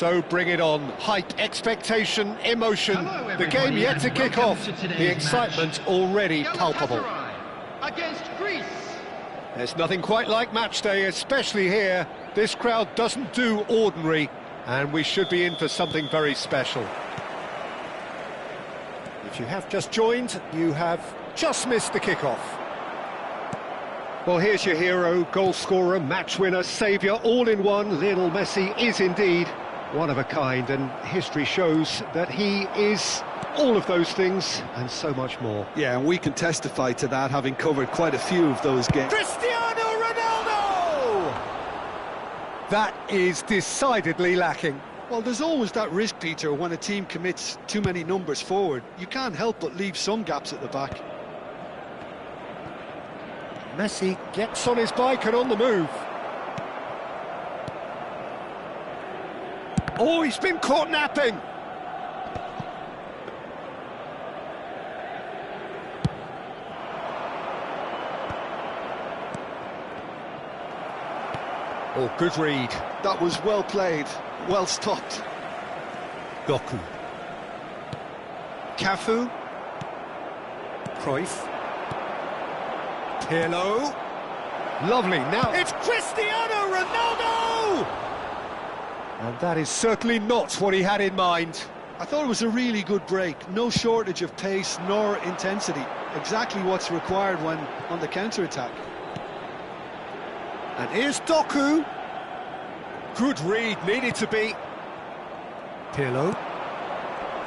So bring it on. Hype, expectation, emotion. The game yet to kick off. The excitement already palpable. Against Greece. There's nothing quite like match day, especially here. This crowd doesn't do ordinary, and we should be in for something very special. If you have just joined, you have just missed the kickoff. Well, here's your hero, goal scorer, match winner, saviour, all in one. Lionel Messi is indeed one of a kind, and history shows that he is all of those things and so much more. Yeah, and we can testify to that, having covered quite a few of those games. Cristiano Ronaldo! That is decidedly lacking. Well, there's always that risk, Peter, when a team commits too many numbers forward. You can't help but leave some gaps at the back. Messi gets on his bike and on the move. Oh, he's been caught napping. Oh, good read. That was well played, well stopped. Doku. Cafu. Cruyff. Pirlo. Lovely, now it's Cristiano Ronaldo! And that is certainly not what he had in mind. I thought it was a really good break. No shortage of pace nor intensity. Exactly what's required when on the counter-attack. And here's Doku. Good read, needed to be. Pirlo.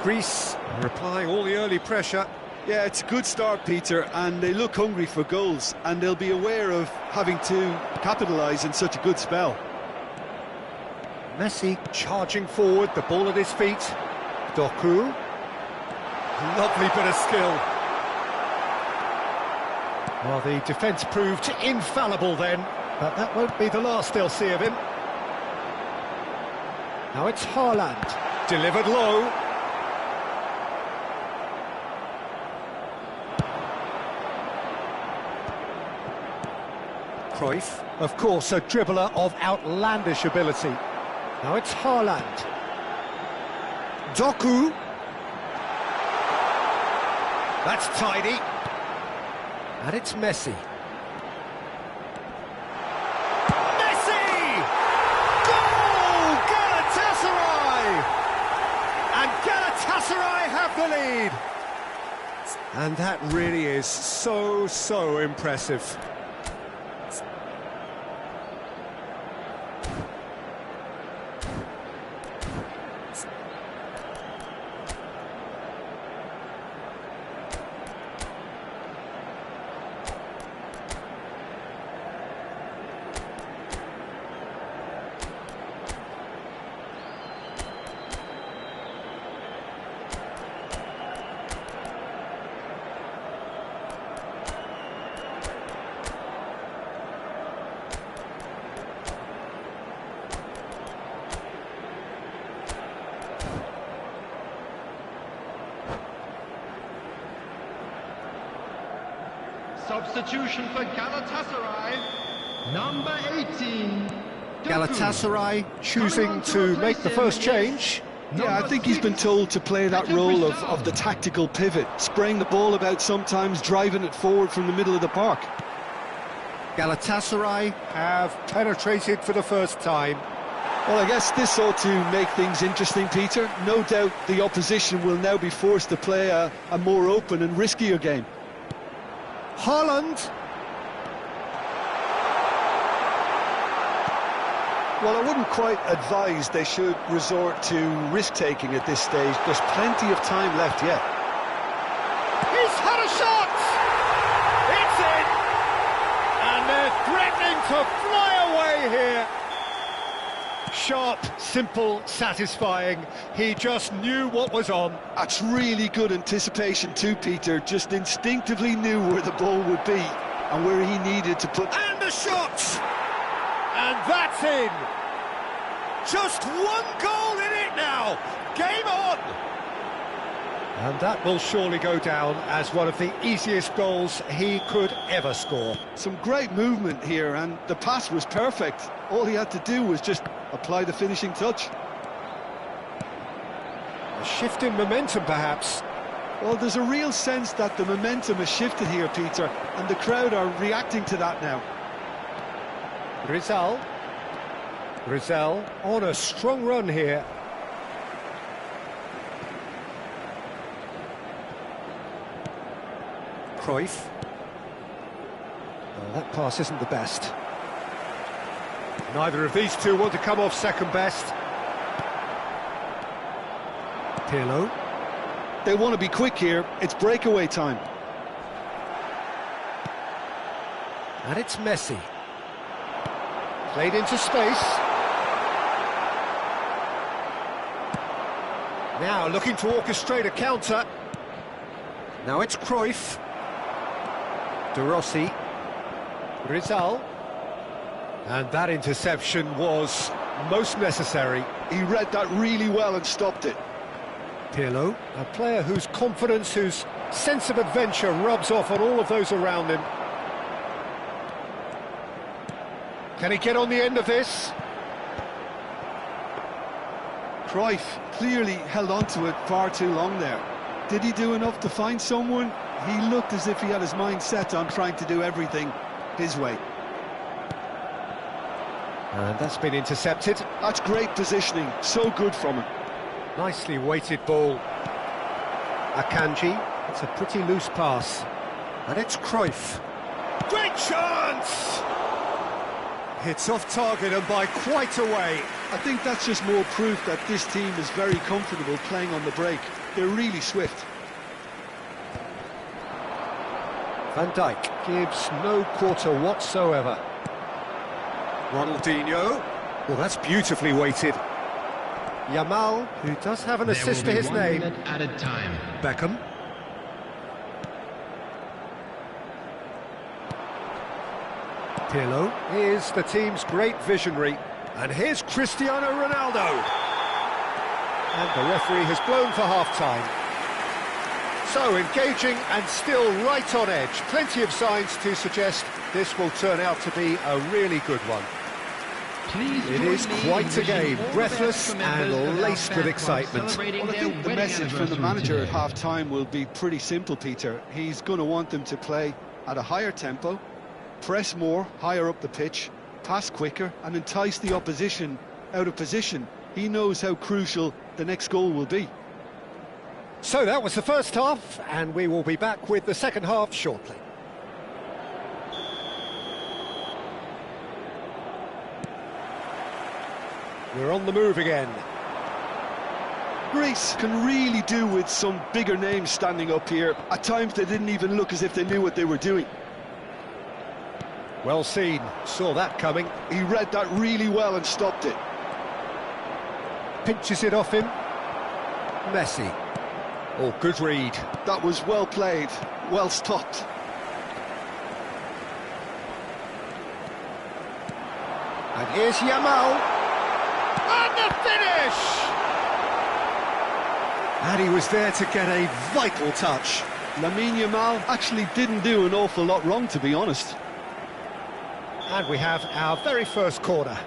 Greece replying all the early pressure. Yeah, it's a good start, Peter, and they look hungry for goals, and they'll be aware of having to capitalise in such a good spell. Messi charging forward, the ball at his feet. Doku. Lovely bit of skill. Well, the defence proved infallible then, but that won't be the last they'll see of him. Now it's Haaland, delivered low. Cruyff, of course, a dribbler of outlandish ability. Now it's Haaland. Doku. That's tidy. And it's Messi. Messi! Goal! Galatasaray! And Galatasaray have the lead. And that really is so impressive. Substitution for Galatasaray, number 18. Galatasaray choosing to make the first change. Yeah, I think he's been told to play that role of the tactical pivot, spraying the ball about sometimes, driving it forward from the middle of the park. Galatasaray have penetrated for the first time. Well, I guess this ought to make things interesting, Peter. No doubt the opposition will now be forced to play a more open and riskier game. Haaland. Well, I wouldn't quite advise they should resort to risk-taking at this stage. There's plenty of time left yet. He's had a shot! It's in! And they're threatening to fly away here. Sharp, simple, satisfying. He just knew what was on. That's really good anticipation too, Peter. Just instinctively knew where the ball would be and where he needed to put... And the shot! And that's in! Just one goal in it now! Game on! And that will surely go down as one of the easiest goals he could ever score. Some great movement here, and the pass was perfect. All he had to do was just apply the finishing touch. A shift in momentum, perhaps. Well, there's a real sense that the momentum has shifted here, Peter, and the crowd are reacting to that now. Rizal on a strong run here. Cruyff. Oh, that pass isn't the best. Neither of these two want to come off second best. Pirlo. They want to be quick here. It's breakaway time. And it's Messi. Played into space. Now looking to orchestrate a counter. Now it's Cruyff. De Rossi. Rizal. And that interception was most necessary. He read that really well and stopped it. Pirlo, a player whose confidence, whose sense of adventure rubs off on all of those around him. Can he get on the end of this? Cruyff clearly held on to it far too long there. Did he do enough to find someone? He looked as if he had his mind set on trying to do everything his way. And that's been intercepted. That's great positioning, so good from him. Nicely weighted ball. Akanji, it's a pretty loose pass. And it's Cruyff. Great chance! It's off target and by quite a way. I think that's just more proof that this team is very comfortable playing on the break. They're really swift. Van Dijk gives no quarter whatsoever. Ronaldinho. Well, that's beautifully weighted. Yamal, who does have an assist to his name. Added time. Beckham. Pirlo is the team's great visionary. And here's Cristiano Ronaldo. And the referee has blown for half-time. So engaging and still right on edge. Plenty of signs to suggest this will turn out to be a really good one. It is quite a game, breathless and laced with excitement. Well, I think the message from the manager at half-time will be pretty simple, Peter. He's going to want them to play at a higher tempo, press more, higher up the pitch, pass quicker and entice the opposition out of position. He knows how crucial the next goal will be. So that was the first half, and we will be back with the second half shortly. We're on the move again. Greece can really do with some bigger names standing up here. At times they didn't even look as if they knew what they were doing. Well seen, saw that coming. He read that really well and stopped it. Pinches it off him. Messi. Oh, good read. That was well played, well stopped. And here's Yamal. And the finish! And he was there to get a vital touch. Lamine Yamal actually didn't do an awful lot wrong, to be honest. And we have our very first corner.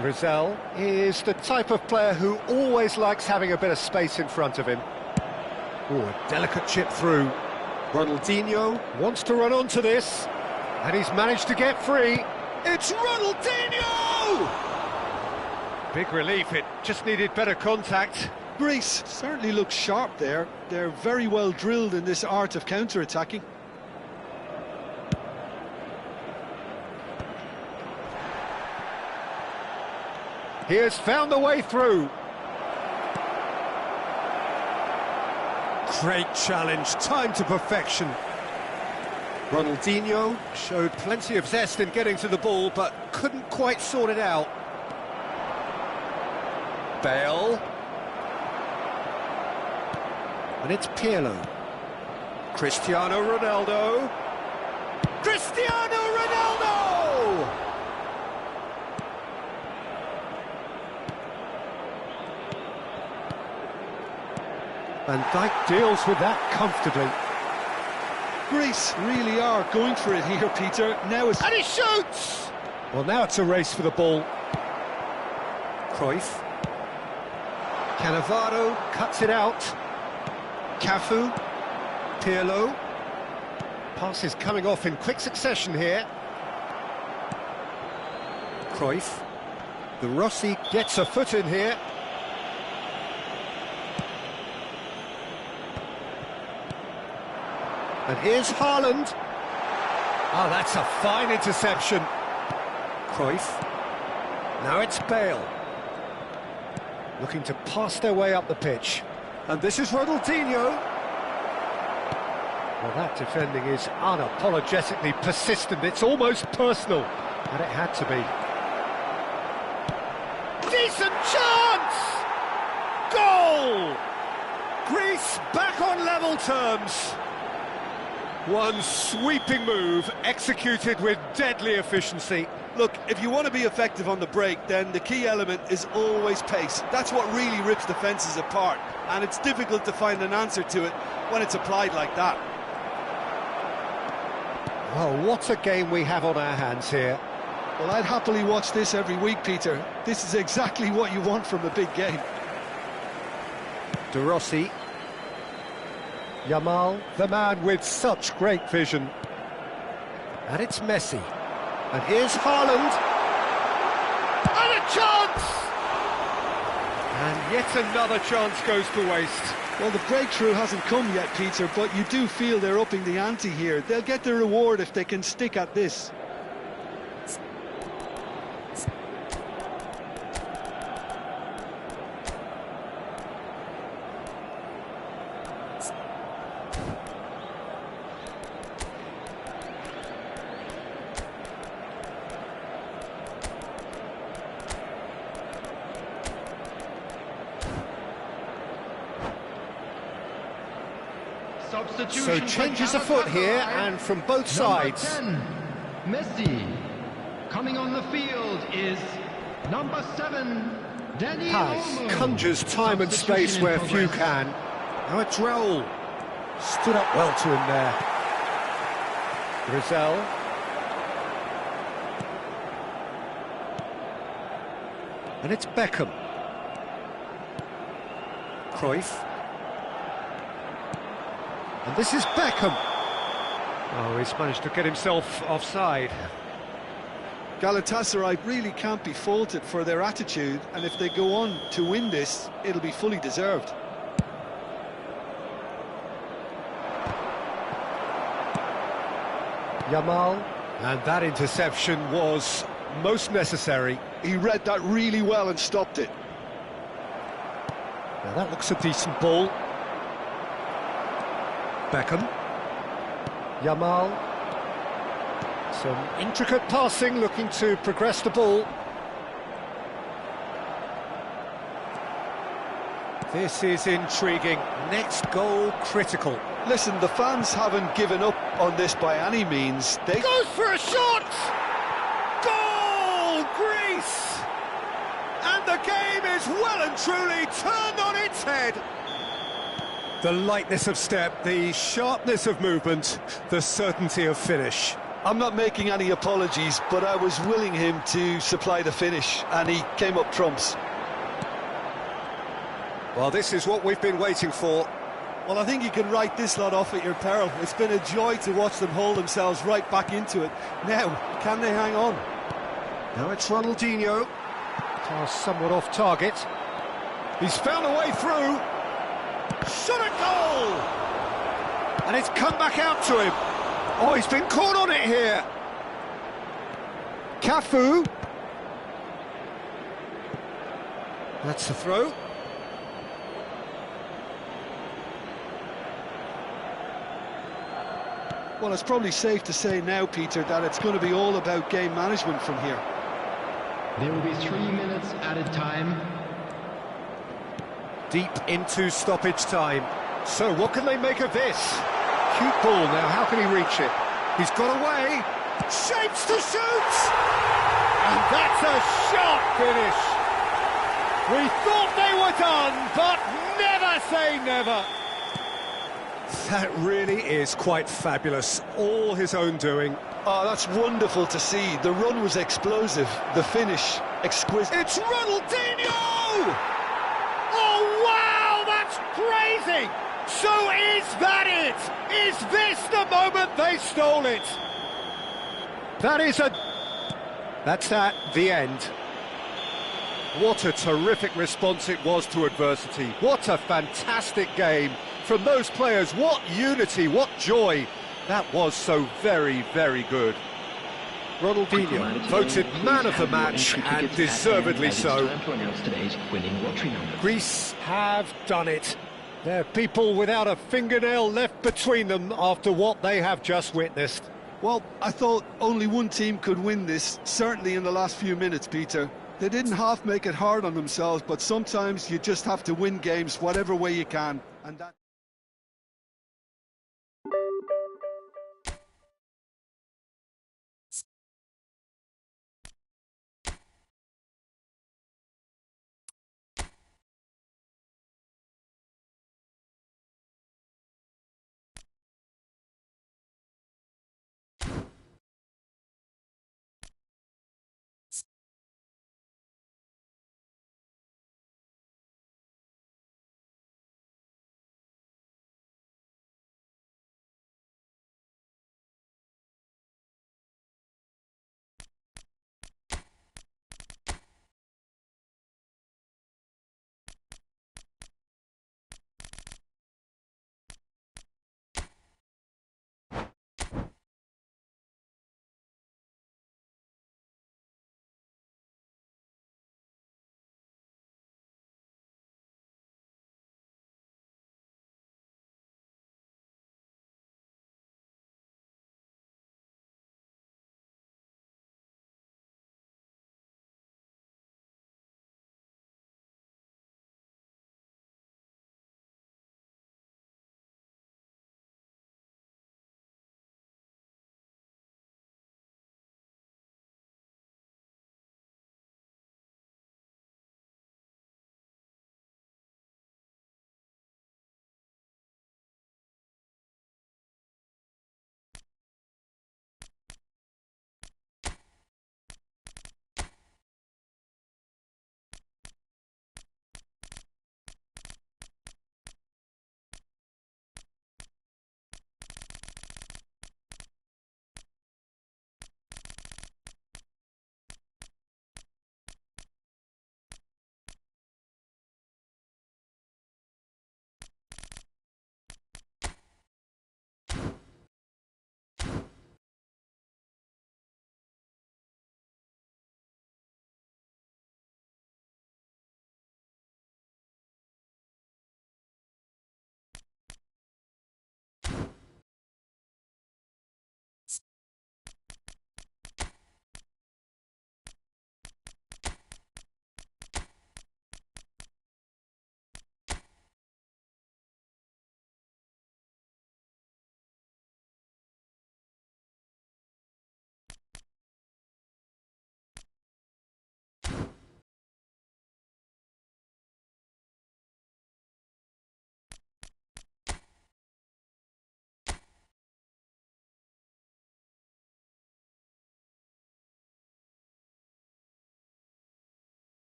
Rizal is the type of player who always likes having a bit of space in front of him. Oh, a delicate chip through. Ronaldinho wants to run onto this, and he's managed to get free. It's Ronaldinho! Big relief, it just needed better contact. Greece certainly looks sharp there. They're very well drilled in this art of counter-attacking. He has found the way through. Great challenge, time to perfection. Ronaldinho showed plenty of zest in getting to the ball, but couldn't quite sort it out. Bale. And it's Pirlo. Cristiano Ronaldo. Cristiano Ronaldo! Van Dijk deals with that comfortably. Greece really are going for it here, Peter. Now it's... And he shoots! Well, now it's a race for the ball. Cruyff. Cannavaro cuts it out. Cafu. Pirlo. Pass is coming off in quick succession here. Cruyff. The Rossi gets a foot in here. And here's Haaland. Oh, that's a fine interception. Cruyff. Now it's Bale. Looking to pass their way up the pitch. And this is Ronaldinho. Well, that defending is unapologetically persistent. It's almost personal. And it had to be. Decent chance! Goal! Greece back on level terms. One sweeping move, executed with deadly efficiency. Look, if you want to be effective on the break, then the key element is always pace. That's what really rips defences apart, and it's difficult to find an answer to it when it's applied like that. Oh, what a game we have on our hands here. Well, I'd happily watch this every week, Peter. This is exactly what you want from a big game. De Rossi. Yamal, the man with such great vision. And it's Messi. And here's Haaland. And a chance! And yet another chance goes to waste. Well, the breakthrough hasn't come yet, Peter, but you do feel they're upping the ante here. They'll get the reward if they can stick at this. So changes afoot here, and from both sides. 10, Messi. Coming on the field is number 7, Danny Pass Olmo. conjures time and space where few can. Now it's Raul. Stood up well to him there. Rizal. And it's Beckham. Cruyff. And this is Beckham. Oh, he's managed to get himself offside. Galatasaray really can't be faulted for their attitude, and if they go on to win this, it'll be fully deserved. Yamal. And that interception was most necessary. He read that really well and stopped it. Now that looks a decent ball. Beckham. Yamal. Some intricate passing, looking to progress the ball. This is intriguing. Next goal critical. Listen, the fans haven't given up on this by any means. They Goes for a shot! Goal, Greece! And the game is well and truly turned on its head. The lightness of step, the sharpness of movement, the certainty of finish. I'm not making any apologies, but I was willing him to supply the finish, and he came up trumps. Well, this is what we've been waiting for. Well, I think you can write this lot off at your peril. It's been a joy to watch them hold themselves right back into it. Now, can they hang on? Now it's Ronaldinho. Pass somewhat off target. He's found a way through. Shot a goal! And it's come back out to him. Oh, he's been caught on it here. Cafu. That's the throw. Well, it's probably safe to say now, Peter, that it's going to be all about game management from here. There will be 3 minutes added time. Deep into stoppage time. So what can they make of this? Cute ball now, how can he reach it? He's got away. Shapes to shoot! And that's a sharp finish. We thought they were done, but never say never. That really is quite fabulous. All his own doing. Oh, that's wonderful to see. The run was explosive, the finish exquisite. It's Ronaldinho! Oh, wow, that's crazy! So is that it? Is this the moment they stole it? That's the end. What a terrific response it was to adversity. What a fantastic game from those players. What unity, what joy. That was so very, very good. Ronaldinho voted man of the match, and deservedly so. Greece have done it. They're people without a fingernail left between them after what they have just witnessed. Well, I thought only one team could win this, certainly in the last few minutes, Peter. They didn't half make it hard on themselves, but sometimes you just have to win games whatever way you can, and that...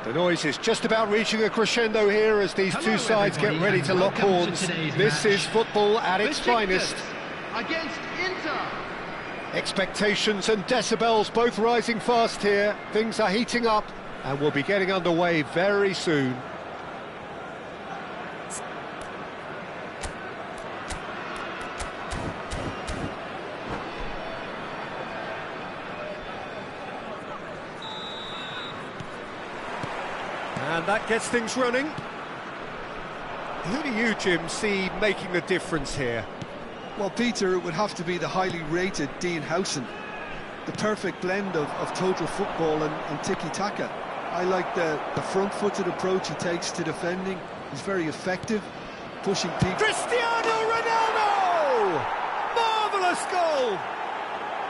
The noise is just about reaching a crescendo here as these two sides get ready to lock horns. This is football at its finest. Against Inter. Expectations and decibels both rising fast here. Things are heating up and we'll be getting underway very soon. And that gets things running. Who do you, Jim, see making the difference here? Well, Peter, it would have to be the highly rated Dean Howson. The perfect blend of total football and tiki-taka. I like the front-footed approach he takes to defending. He's very effective, pushing people. Cristiano Ronaldo! Marvellous goal!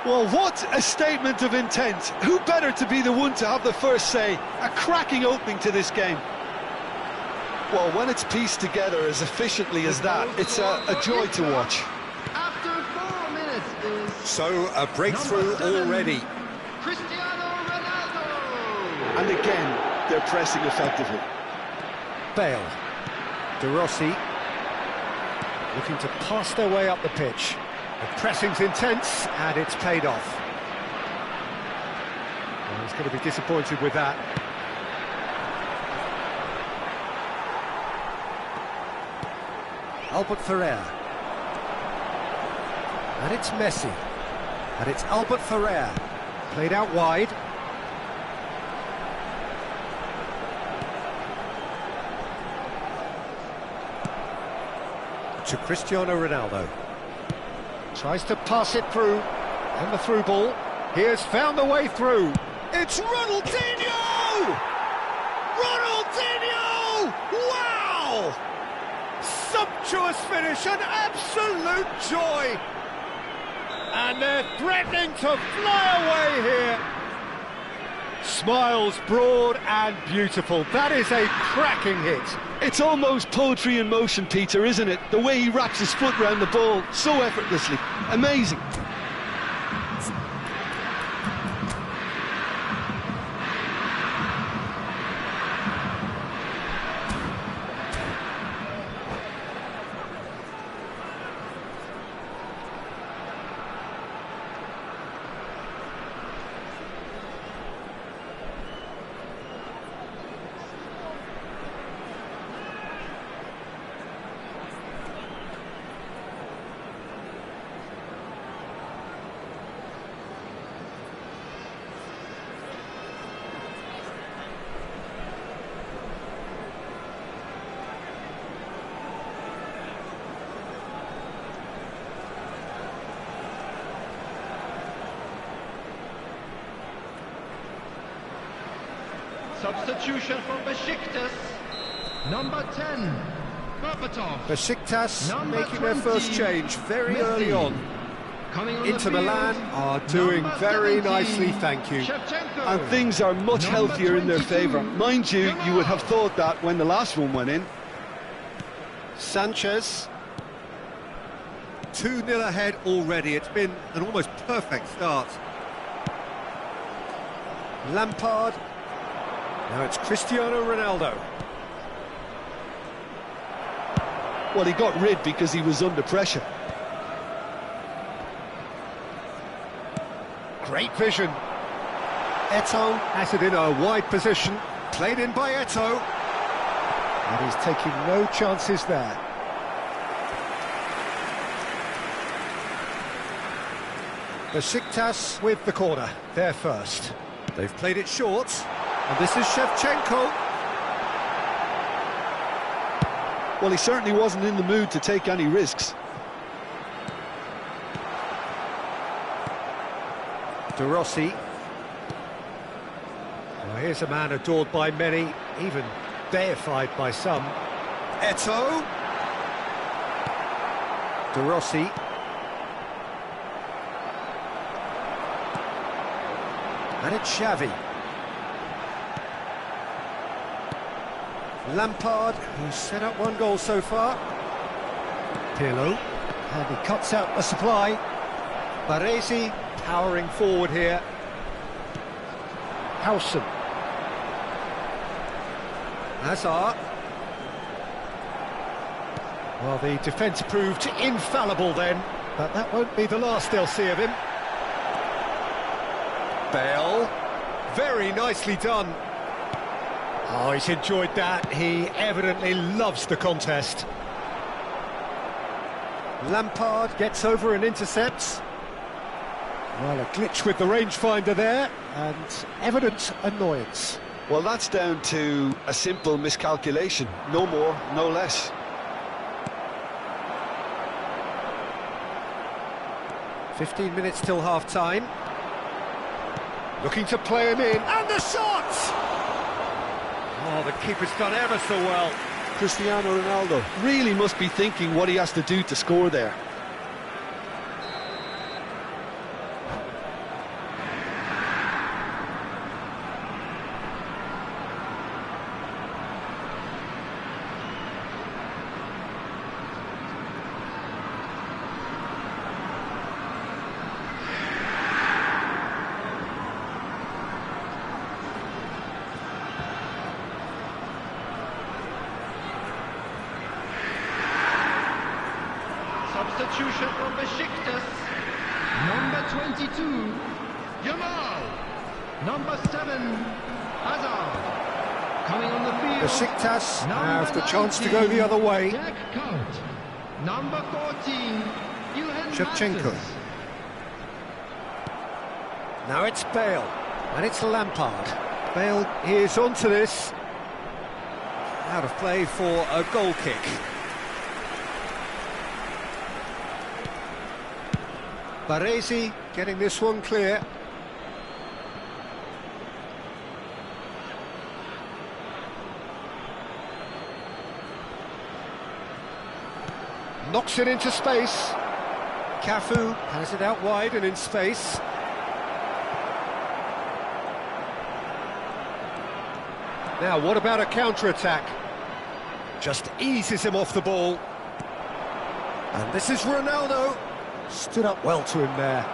Well, what a statement of intent. Who better to be the one to have the first say? A cracking opening to this game. Well, when it's pieced together as efficiently as that, it's a joy to watch. After 4 minutes is... So, a breakthrough already. Cristiano Ronaldo! And again, they're pressing effectively. Bale. De Rossi. Looking to pass their way up the pitch. The pressing's intense, and it's paid off. Well, he's going to be disappointed with that. Albert Ferrer. And it's Messi. And it's Albert Ferrer. Played out wide. To Cristiano Ronaldo. Tries to pass it through, and the through ball. He has found the way through. It's Ronaldinho! Ronaldinho! Wow! Sumptuous finish, an absolute joy! And they're threatening to fly away here. Smiles broad and beautiful. That is a cracking hit. It's almost poetry in motion, Peter, isn't it? The way he wraps his foot round the ball so effortlessly. Amazing. Substitution for Besiktas. Number 10, Berbatov. Besiktas Number making their first 20, change very Messi. early on. Coming on Inter the Milan field, are doing number very 17, nicely, thank you. Shevchenko. And things are much Number healthier in their 22, favour. Mind you, you would have Yamal. thought that when the last one went in. Sanchez. 2-0 ahead already. It's been an almost perfect start. Lampard. Now it's Cristiano Ronaldo. Well, he got rid because he was under pressure. Great vision. Eto'o has it in a wide position. Played in by Eto'o. And he's taking no chances there. Besiktas with the corner. They're first. They've played it short. And this is Shevchenko. Well, he certainly wasn't in the mood to take any risks. De Rossi. Well, here's a man adored by many, even deified by some. Eto'o. De Rossi. And it's Xavi. Lampard, who's set up one goal so far. Pirlo, and he cuts out the supply. Baresi powering forward here. Howson. Hazard. Well, the defence proved infallible then, but that won't be the last they'll see of him. Bale. Very nicely done. Oh, he's enjoyed that. He evidently loves the contest. Lampard gets over and intercepts. Well, a glitch with the rangefinder there, and evident annoyance. Well, that's down to a simple miscalculation. No more, no less. "15 minutes till half-time. Looking to play him in, and the shot! Oh, the keeper's done ever so well. Cristiano Ronaldo really must be thinking what he has to do to score there. Substitution from Besiktas. Number 22, Jamal. Number 7, Hazard. Coming on the field. Besiktas have the 19, chance to go the other way. Jack Count. Number 14, Shevchenko. Now it's Bale, and it's Lampard. Bale is onto this. Out of play for a goal kick. Baresi getting this one clear. Knocks it into space. Cafu has it out wide and in space. Now, what about a counter-attack? Just eases him off the ball. And this is Ronaldo. Stood up well to him there.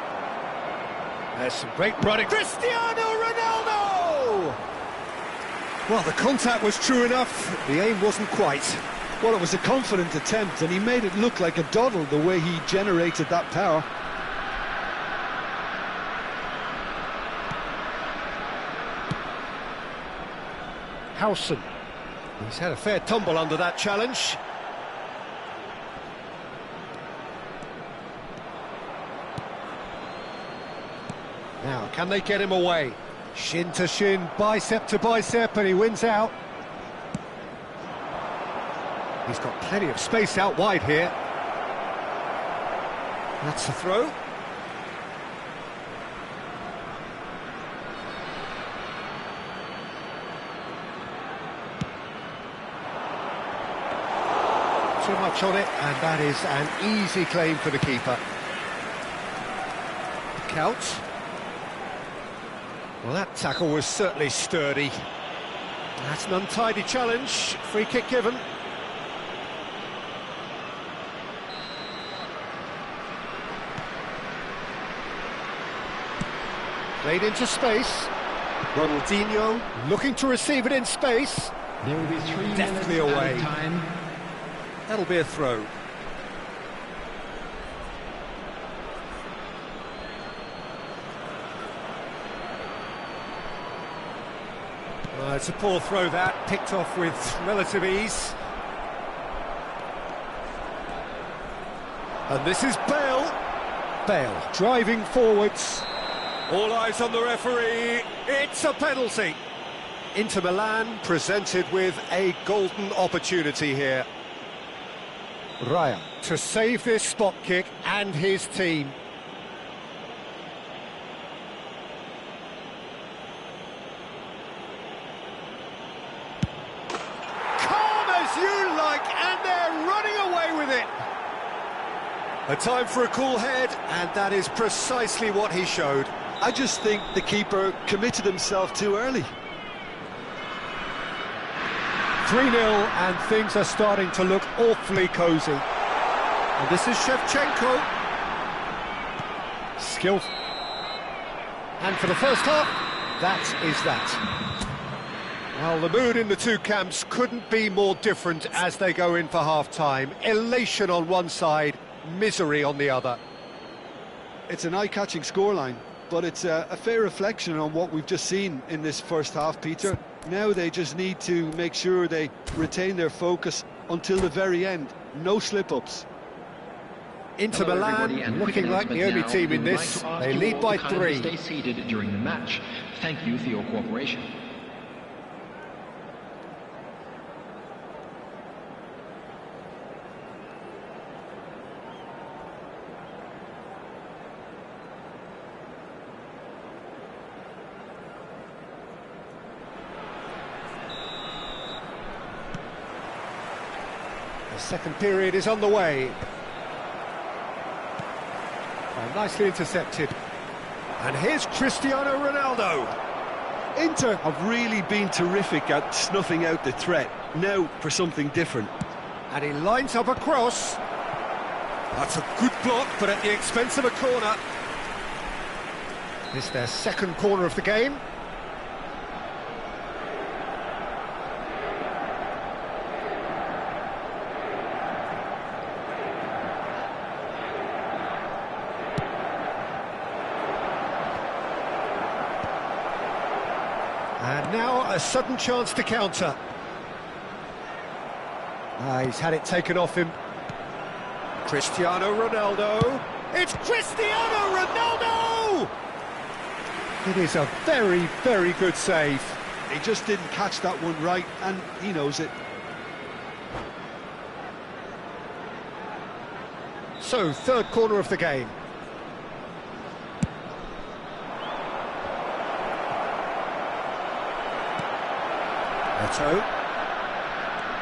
There's some great running. Cristiano Ronaldo! Well, the contact was true enough. The aim wasn't quite. Well, it was a confident attempt, and he made it look like a doddle the way he generated that power. Howson. He's had a fair tumble under that challenge. Now, can they get him away? Shin to shin, bicep to bicep, and he wins out. He's got plenty of space out wide here. That's the throw. Too much on it, and that is an easy claim for the keeper. Couch. Well, that tackle was certainly sturdy. That's an untidy challenge. Free kick given. Played into space. Ronaldinho looking to receive it in space. There will be 3 Definitely minutes away. added time. That'll be a throw. It's a poor throw that, picked off with relative ease. And this is Bale. Bale driving forwards. All eyes on the referee. It's a penalty. Inter Milan presented with a golden opportunity here. Raya to save this spot kick and his team. You like, and they're running away with it. A time for a cool head, and that is precisely what he showed. I just think the keeper committed himself too early. 3-0, and things are starting to look awfully cosy. And this is Shevchenko. Skillful. And for the first half, that is that. Well, the mood in the two camps couldn't be more different as they go in for half-time. Elation on one side, misery on the other. It's an eye-catching scoreline, but it's a fair reflection on what we've just seen in this first half, Peter. Now they just need to make sure they retain their focus until the very end. No slip-ups. Inter Milan looking like the only team in this. They lead by 3. Stay seated during the match. Thank you for your cooperation. The second period is on the way. Oh, nicely intercepted. And here's Cristiano Ronaldo. Inter have really been terrific at snuffing out the threat. Now for something different. And he lines up a cross. That's a good block, but at the expense of a corner. It's their second corner of the game. And now a sudden chance to counter. He's had it taken off him. Cristiano Ronaldo. It's Cristiano Ronaldo! It is a very, very good save. He just didn't catch that one right, and he knows it. So, third corner of the game.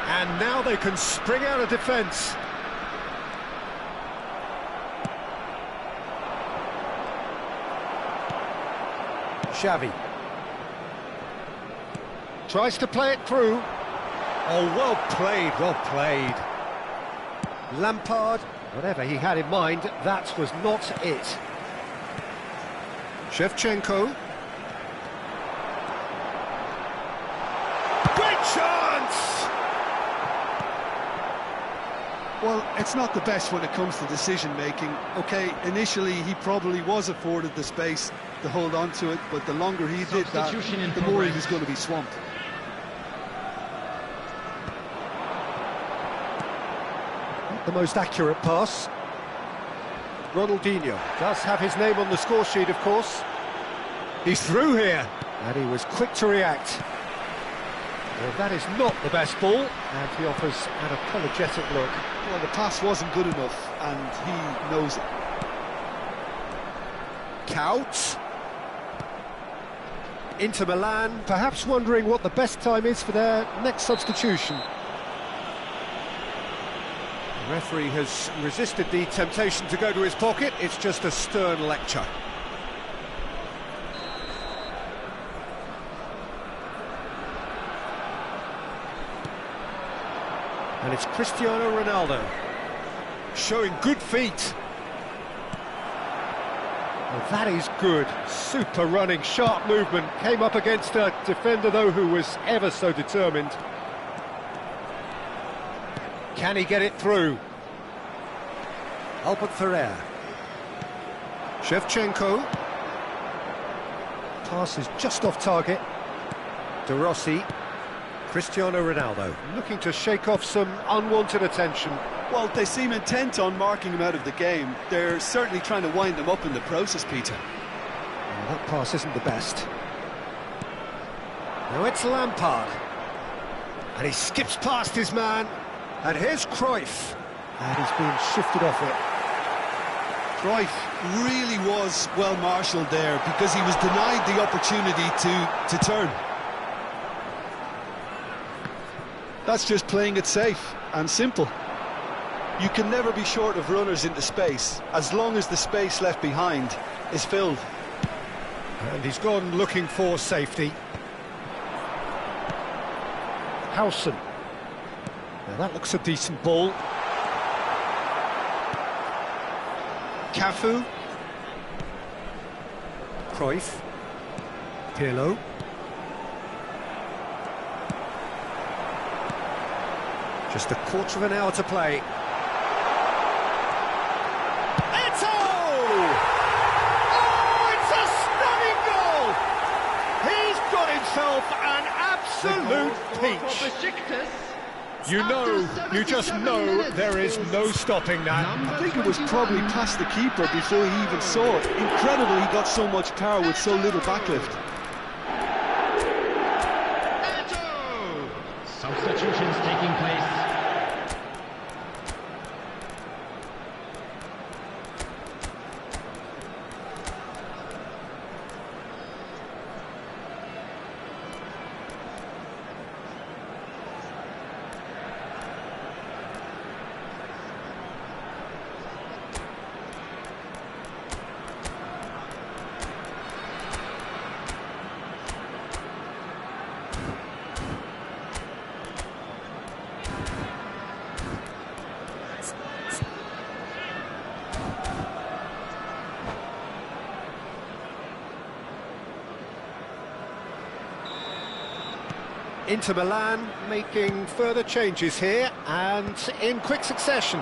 And now they can spring out of defence. Xavi tries to play it through. Oh, well played, well played. Lampard, whatever he had in mind, that was not it. Shevchenko. Chance! Well, it's not the best when it comes to decision-making. OK, initially he probably was afforded the space to hold on to it, but the longer he did that, the more he was going to be swamped. Not the most accurate pass. Ronaldinho does have his name on the score sheet, of course. He's through here, and he was quick to react. Well, that is not the best ball, and he offers an apologetic look. Well, the pass wasn't good enough, and he knows it. Couch. Inter Milan, perhaps wondering what the best time is for their next substitution. The referee has resisted the temptation to go to his pocket. It's just a stern lecture. And it's Cristiano Ronaldo, showing good feet. Well, that is good. Super running, sharp movement. Came up against a defender, though, who was ever so determined. Can he get it through? Albert Ferrer. Shevchenko. Pass is just off target. De Rossi. Cristiano Ronaldo looking to shake off some unwanted attention. Well, they seem intent on marking him out of the game. They're certainly trying to wind him up in the process, Peter. Well, that pass isn't the best. Now it's Lampard. And he skips past his man. And here's Cruyff. And he's being shifted off it. Cruyff really was well marshalled there because he was denied the opportunity to turn. That's just playing it safe and simple. You can never be short of runners into space, as long as the space left behind is filled. And he's gone looking for safety. Howson. Now that looks a decent ball. Cafu. Cruyff. Pirlo. Just a quarter of an hour to play. Eto'o! Oh, it's a stunning goal! He's got himself an absolute peach. You just know there is no stopping that. I think it was probably past the keeper before he even saw it. Incredible he got so much power with so little backlift. Substitutions taking place. Inter Milan making further changes here, and in quick succession.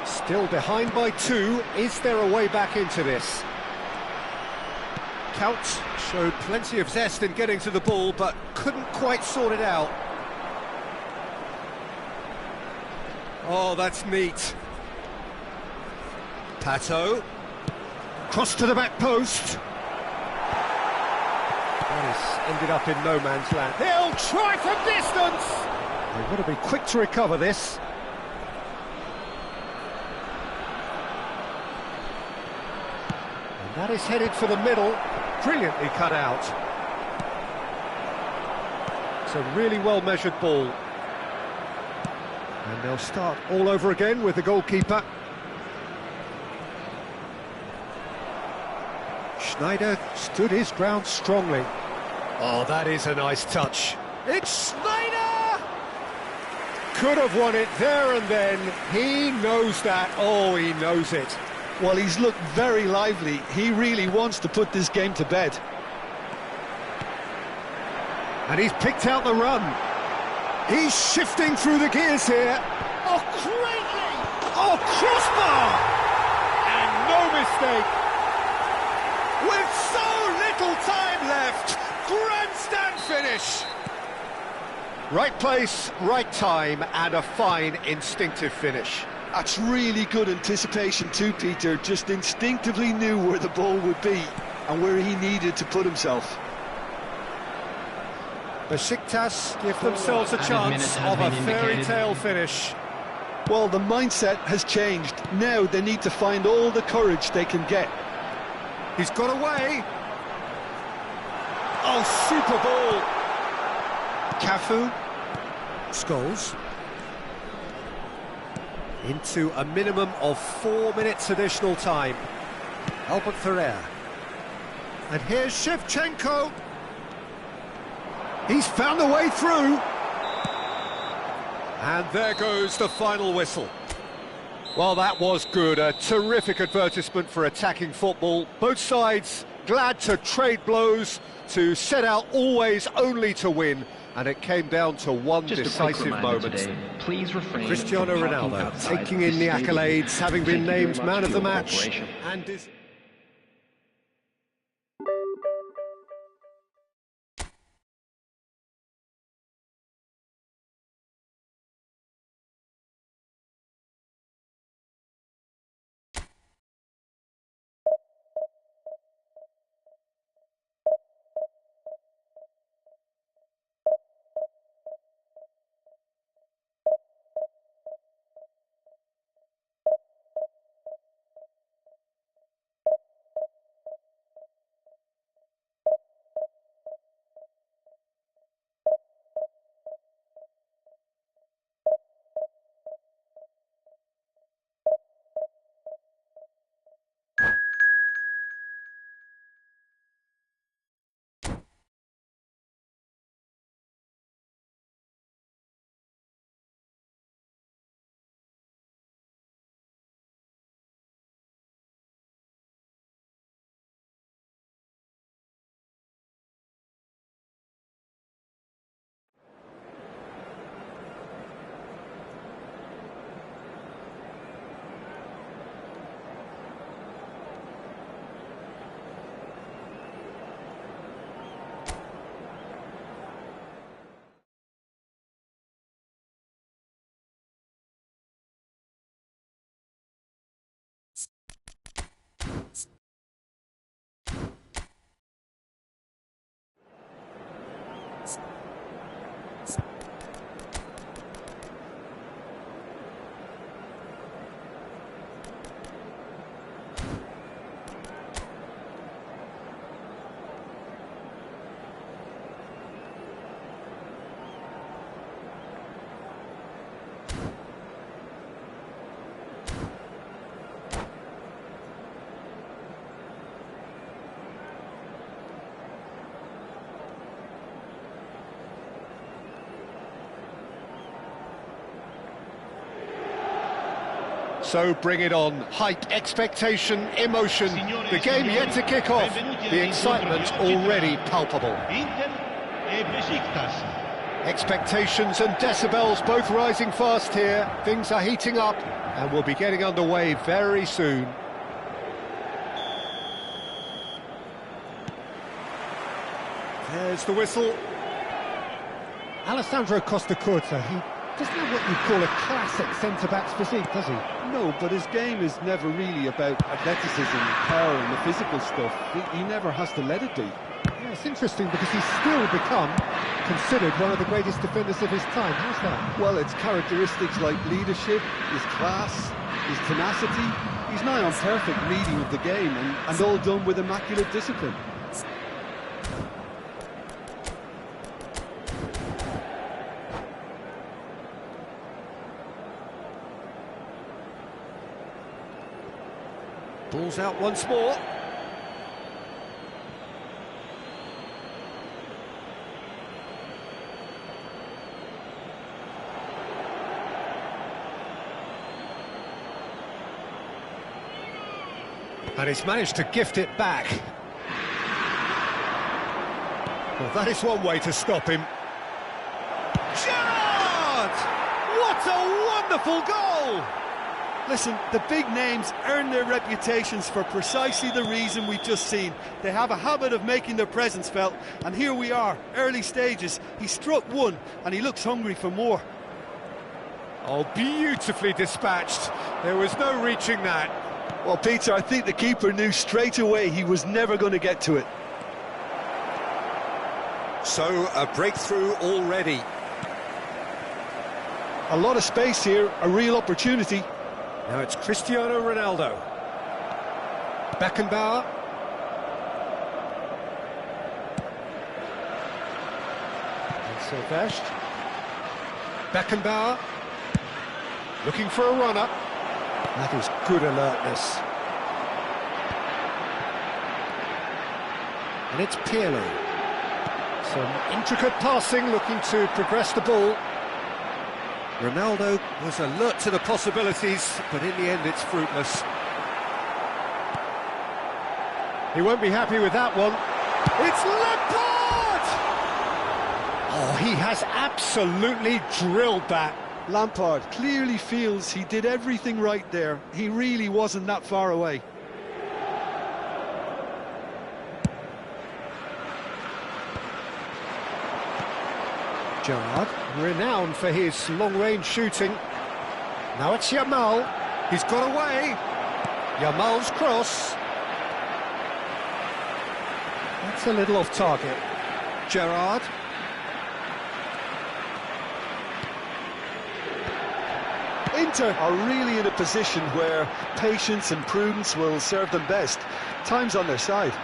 Still behind by 2. Is there a way back into this? Count showed plenty of zest in getting to the ball, but couldn't quite sort it out. Oh, that's neat. Pato. Cross to the back post. Ended up in no man's land. He'll try from distance! They've got to be quick to recover this. And that is headed for the middle. Brilliantly cut out. It's a really well-measured ball. And they'll start all over again with the goalkeeper. Schneider stood his ground strongly. Oh, that is a nice touch. It's Schneider! Could have won it there and then. He knows that. Oh, he knows it. Well, he's looked very lively. He really wants to put this game to bed. And he's picked out the run. He's shifting through the gears here. Oh, greatly! Oh, crossbar! And no mistake. With so little time left. Grandstand finish! Right place, right time, and a fine instinctive finish. That's really good anticipation too, Peter. Just instinctively knew where the ball would be and where he needed to put himself. Besiktas give themselves a chance of a fairy tale finish. Well, the mindset has changed. Now they need to find all the courage they can get. He's got away. Oh, super ball! Cafu. Scholes. Into a minimum of 4 minutes additional time. Albert Ferrer. And here's Shevchenko. He's found a way through. And there goes the final whistle. Well, that was good. A terrific advertisement for attacking football. Both sides glad to trade blows, to set out always only to win, and it came down to one decisive moment. Please refrain Cristiano Ronaldo taking in the accolades, having been named man of the match, and is So bring it on. Hype, expectation, emotion. The game yet to kick off. The excitement already palpable. Expectations and decibels both rising fast here. Things are heating up and we'll be getting underway very soon. There's the whistle. Alessandro Costa Curta, he doesn't have what you'd call a classic centre-back's physique, does he? No, but his game is never really about athleticism, power and the physical stuff. He never has to let it be. Yeah, it's interesting because he's still become considered one of the greatest defenders of his time. How's that? Well, it's characteristics like leadership, his class, his tenacity. He's nigh on perfect reading of the game and all done with immaculate discipline. Ball's out once more. And he's managed to gift it back. Well, that is one way to stop him. Gerrard! What a wonderful goal! Listen, the big names earn their reputations for precisely the reason we've just seen. They have a habit of making their presence felt, and here we are, early stages. He struck one, and he looks hungry for more. Oh, beautifully dispatched. There was no reaching that. Well, Peter, I think the keeper knew straight away he was never going to get to it. So, a breakthrough already. A lot of space here, a real opportunity. Now it's Cristiano Ronaldo. Beckenbauer. And Silvestre. Beckenbauer. Looking for a runner. That is good alertness. And it's Pirlo. Some intricate passing, looking to progress the ball. Ronaldo was alert to the possibilities, but in the end it's fruitless. He won't be happy with that one. It's Lampard! Oh, he has absolutely drilled that. Lampard clearly feels he did everything right there. He really wasn't that far away. Gerrard, renowned for his long-range shooting. Now it's Yamal. He's got away. Yamal's cross. That's a little off target. Gerrard. Inter are really in a position where patience and prudence will serve them best. Time's on their side.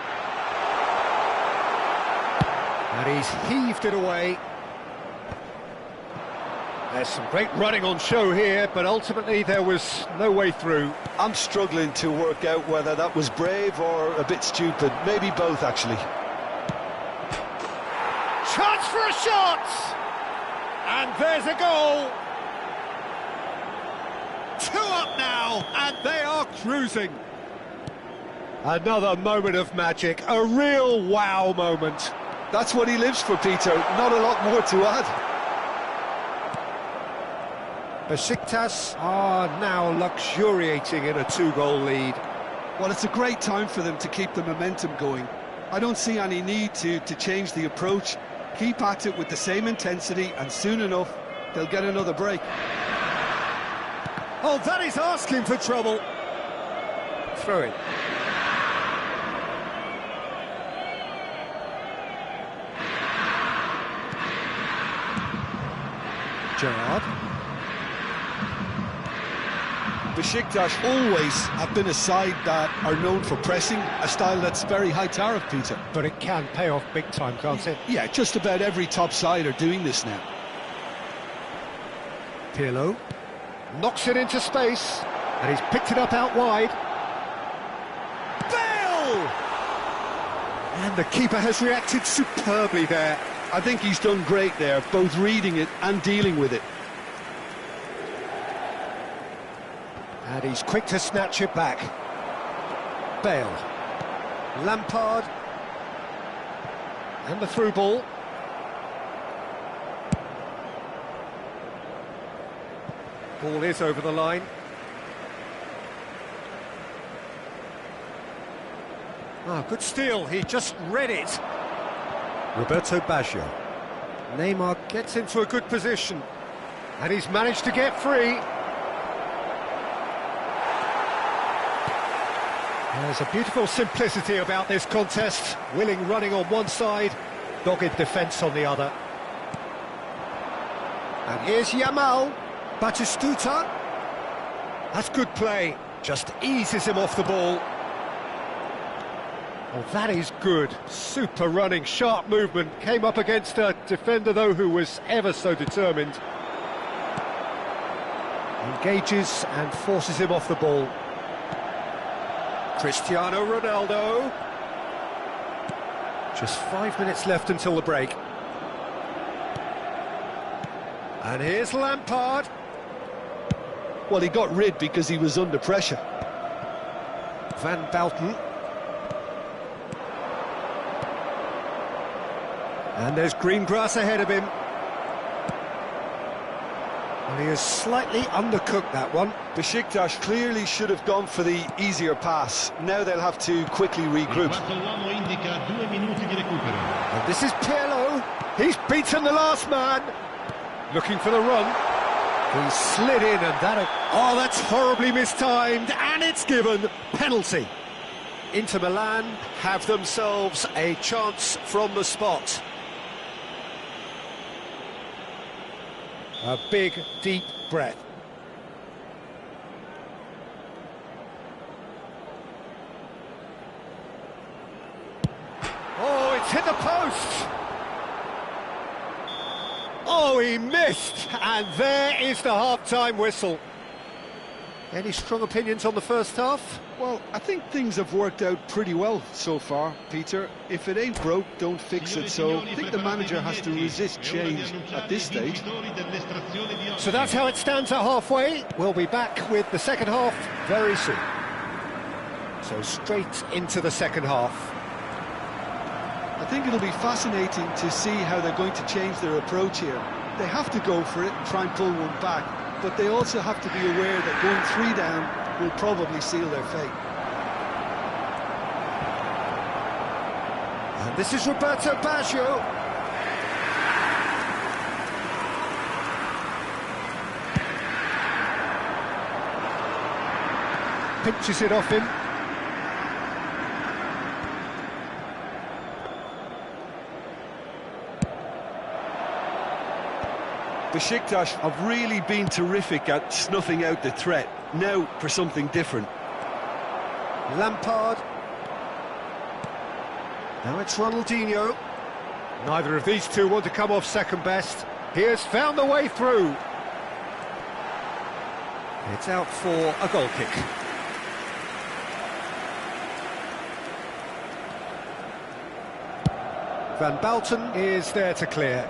And he's heaved it away. There's some great running on show here, but ultimately there was no way through. I'm struggling to work out whether that was brave or a bit stupid. Maybe both, actually. Chance for a shot! And there's a goal! 2 up now, and they are cruising. Another moment of magic, a real wow moment. That's what he lives for, Peter. Not a lot more to add. Besiktas are now luxuriating in a 2-goal lead. Well, it's a great time for them to keep the momentum going. I don't see any need to change the approach. Keep at it with the same intensity, and soon enough, they'll get another break. Oh, that is asking for trouble. Throw it. Gerrard. Besiktas always have been a side that are known for pressing, a style that's very high tariff, Peter. But it can pay off big time, can't it? Yeah, just about every top side are doing this now. Pirlo knocks it into space, and he's picked it up out wide. Bale! And the keeper has reacted superbly there. I think he's done great there, both reading it and dealing with it. And he's quick to snatch it back. Bale. Lampard. And the through ball. Ball is over the line. Ah, good steal, he just read it. Roberto Baggio. Neymar gets into a good position. And he's managed to get free. There's a beautiful simplicity about this contest. Willing running on one side, dogged defence on the other. And here's Yamal. Batistuta. That's good play. Just eases him off the ball. Oh, that is good. Super running, sharp movement. Came up against a defender, though, who was ever so determined. Engages and forces him off the ball. Cristiano Ronaldo. Just 5 minutes left until the break. And here's Lampard. Well, he got rid because he was under pressure. Van Basten. And there's green grass ahead of him. And he has slightly undercooked that one. Besiktas clearly should have gone for the easier pass. Now they'll have to quickly regroup. And this is Pirlo. He's beaten the last man. Looking for the run. He slid in and that... Oh, that's horribly mistimed. And it's given. Penalty. Inter Milan have themselves a chance from the spot. A big, deep breath. Oh, it's hit the post! Oh, he missed! And there is the half-time whistle. Any strong opinions on the first half? Well, I think things have worked out pretty well so far, Peter. If it ain't broke, don't fix it. So I think the manager has to resist change at this stage. So that's how it stands at halfway. We'll be back with the second half very soon. So straight into the second half. I think it'll be fascinating to see how they're going to change their approach here. They have to go for it and try and pull one back, but they also have to be aware that going 3 down will probably seal their fate. And this is Roberto Baggio. Pinches it off him. Besiktas have really been terrific at snuffing out the threat. Now for something different. Lampard. Now it's Ronaldinho. Neither of these two want to come off second best. He has found the way through. It's out for a goal kick. Van Basten is there to clear.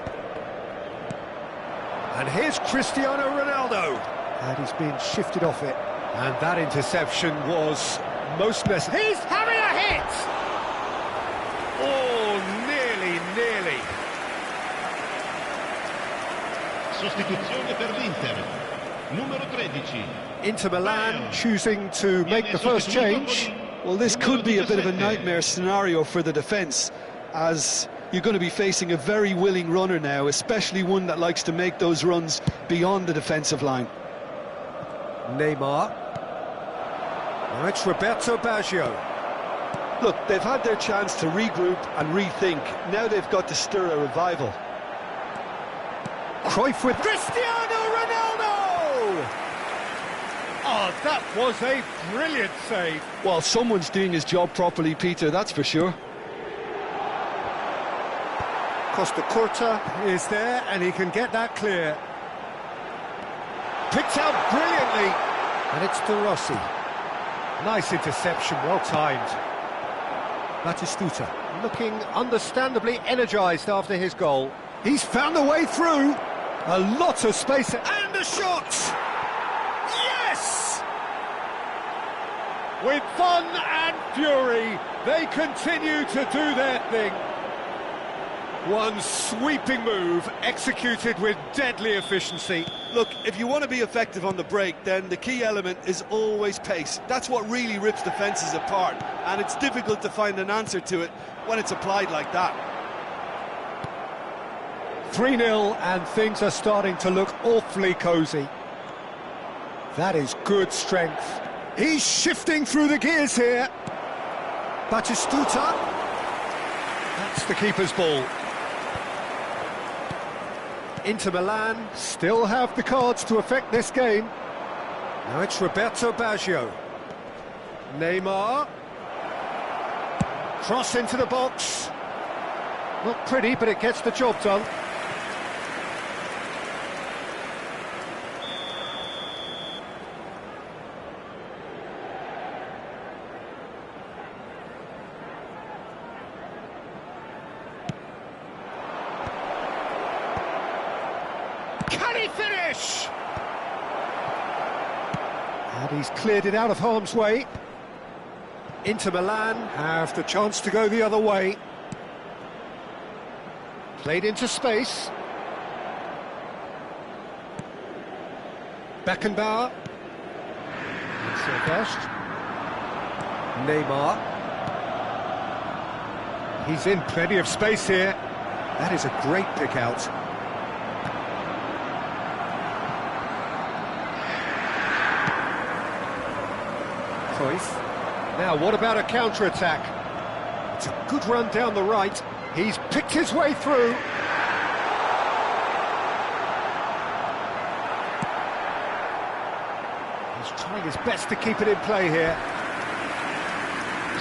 And here's Cristiano Ronaldo. And he's been shifted off it. And that interception was most necessary. He's having a hit! Oh, nearly. Sostituzione per l'Inter. Numero 13. Inter Milan choosing to make the first change. Well, this could be a bit of a nightmare scenario for the defence, as you're going to be facing a very willing runner now, especially one that likes to make those runs beyond the defensive line. Neymar. Now it's Roberto Baggio. Look, they've had their chance to regroup and rethink. Now they've got to stir a revival. Cruyff with Cristiano Ronaldo! Oh, that was a brilliant save. Well, someone's doing his job properly, Peter, that's for sure. Costa Curta is there, and he can get that clear. Picked out brilliantly, and it's De Rossi. Nice interception, well timed. Batistuta looking understandably energised after his goal. He's found a way through. A lot of space, and a shot! Yes! With fun and fury, they continue to do their thing. One sweeping move, executed with deadly efficiency. Look, if you want to be effective on the break, then the key element is always pace. That's what really rips defences apart, and it's difficult to find an answer to it when it's applied like that. 3-0, and things are starting to look awfully cosy. That is good strength. He's shifting through the gears here. Batistuta. That's the keeper's ball. Inter Milan still have the cards to affect this game. Now it's Roberto Baggio. Neymar. Cross into the box. Not pretty, but it gets the job done. Can he finish? And he's cleared it out of harm's way. Inter Milan have the chance to go the other way. Played into space. Beckenbauer. Silvestre. Neymar. He's in plenty of space here. That is a great pick out. Cruyff. Now, what about a counter-attack? It's a good run down the right. He's picked his way through. He's trying his best to keep it in play here.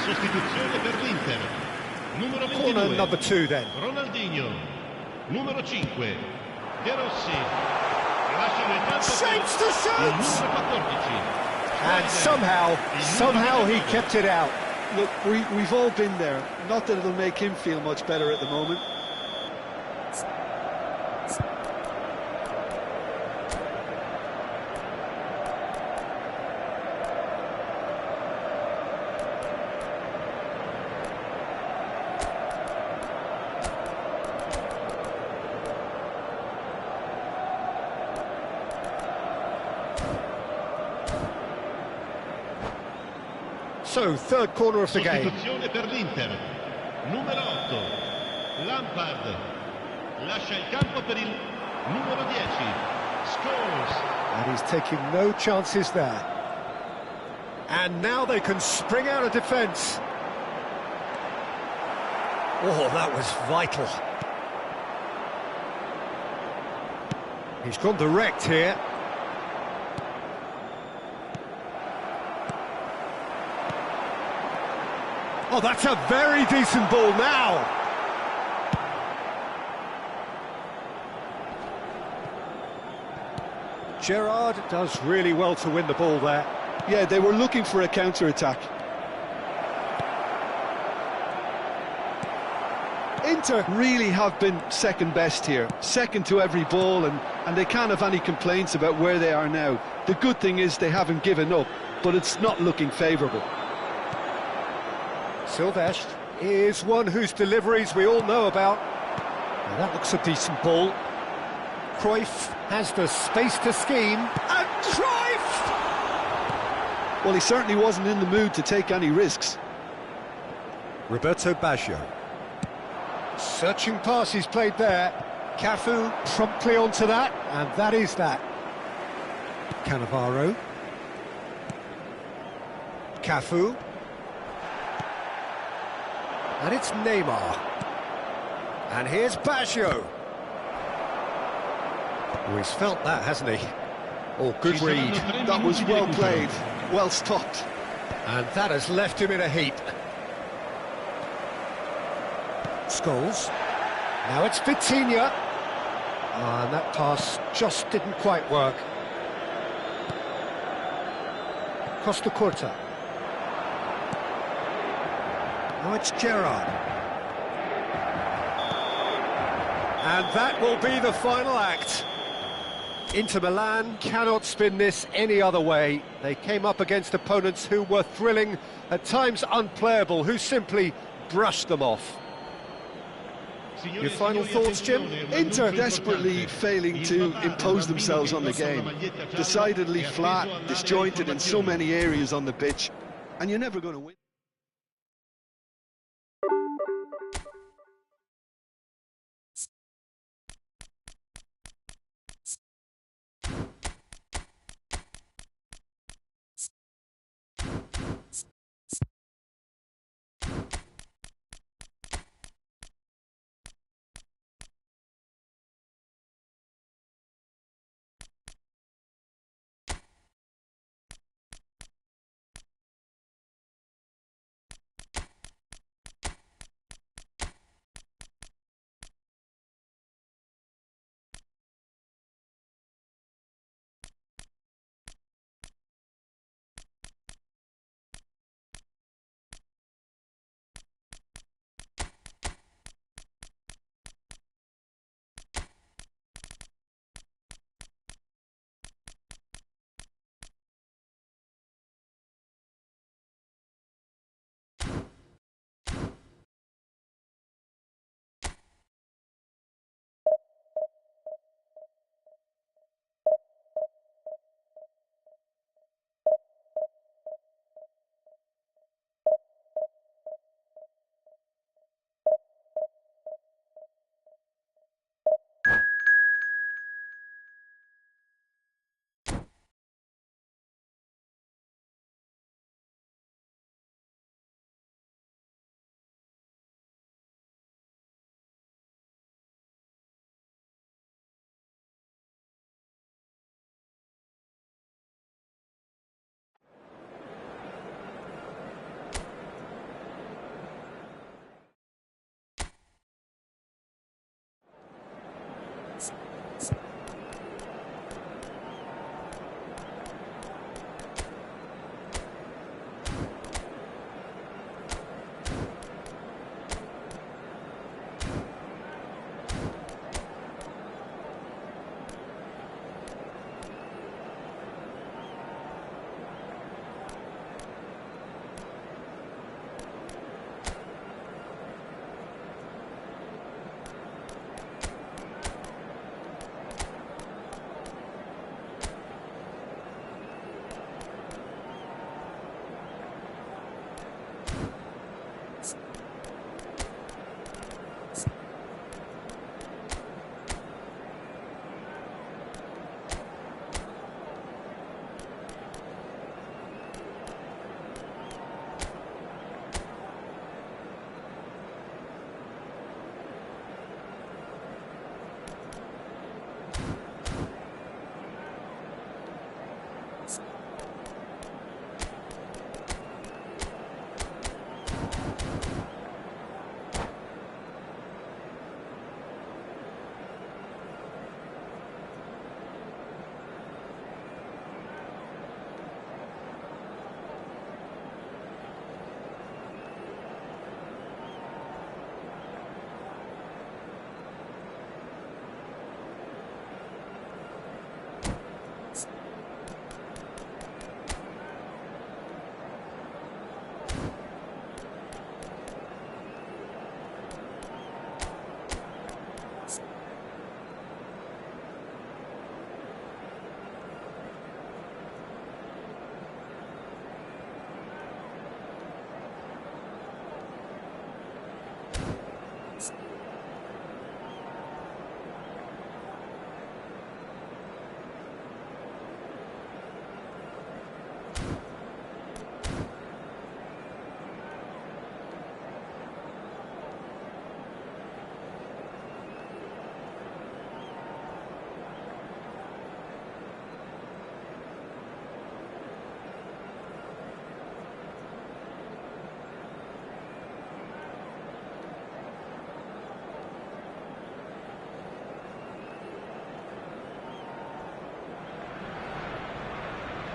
Sostituzione per l'Inter. Numero 22. Corner number 2 then. Ronaldinho. Numero 5. De Rossi. Lasciano il campo Shapes to il shoot! numero 14. And somehow he kept it out. Look, we've all been there. Not that it'll make him feel much better at the moment. So, third corner of the game. Sostituzione per l'Inter. Numero 8. Lampard. Lascia il campo per il numero 10. Scores. And he's taking no chances there. And now they can spring out of defence. Oh, that was vital. He's gone direct here. Oh, that's a very decent ball now. Gerrard does really well to win the ball there. Yeah, they were looking for a counter-attack. Inter really have been second best here, second to every ball, and they can't have any complaints about where they are now. The good thing is they haven't given up, but it's not looking favourable. Silvestre is one whose deliveries we all know about. Now that looks a decent ball. Cruyff has the space to scheme, and Cruyff! Well, he certainly wasn't in the mood to take any risks. Roberto Baggio. Searching pass he's played there. Cafu promptly onto that, and that is that. Cannavaro. Cafu. And it's Neymar. And here's Baggio. Oh, he's felt that, hasn't he? Oh, good read. That was well played, well stopped. And that has left him in a heap. Scholes. Now it's Vitinha. And that pass just didn't quite work. Costa Curta. Now it's Gerrard. And that will be the final act. Inter Milan cannot spin this any other way. They came up against opponents who were thrilling, at times unplayable, who simply brushed them off. Your final thoughts, Jim? Inter desperately failing to impose themselves on the game. Decidedly flat, disjointed in so many areas on the pitch, and you're never going to win.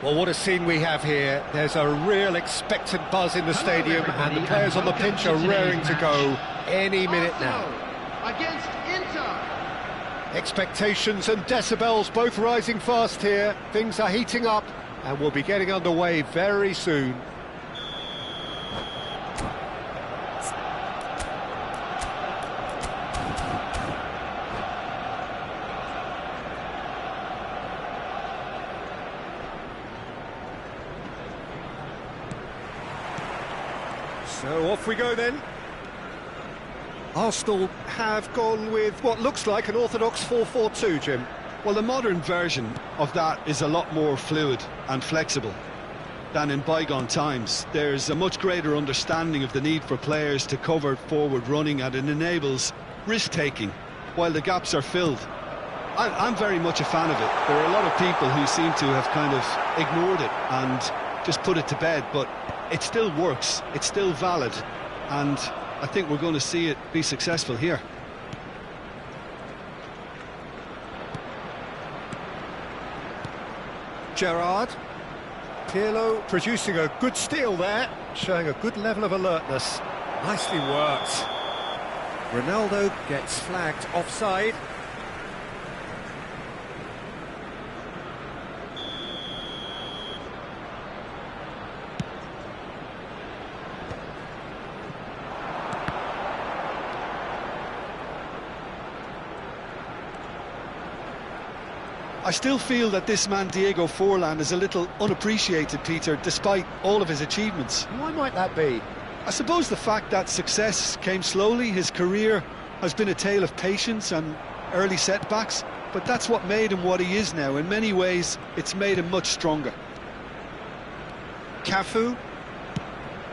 Well, what a scene we have here. There's a real expectant buzz in the stadium, and the players on the pitch are raring to go any minute now. Against Inter. Expectations and decibels both rising fast here. Things are heating up and we'll be getting underway very soon. So off we go then. Arsenal have gone with what looks like an orthodox 4-4-2, Jim. Well, the modern version of that is a lot more fluid and flexible than in bygone times. There's a much greater understanding of the need for players to cover forward running, and it enables risk-taking while the gaps are filled. I'm very much a fan of it. There are a lot of people who seem to have kind of ignored it and just put it to bed, but it still works, it's still valid, and I think we're going to see it be successful here. Gerrard. Pirlo producing a good steal there, showing a good level of alertness. Nicely worked. Ronaldo gets flagged offside. I still feel that this man Diego Forlan is a little unappreciated, Peter, despite all of his achievements. Why might that be? I suppose the fact that success came slowly. His career has been a tale of patience and early setbacks, but that's what made him what he is now. In many ways, it's made him much stronger. Cafu.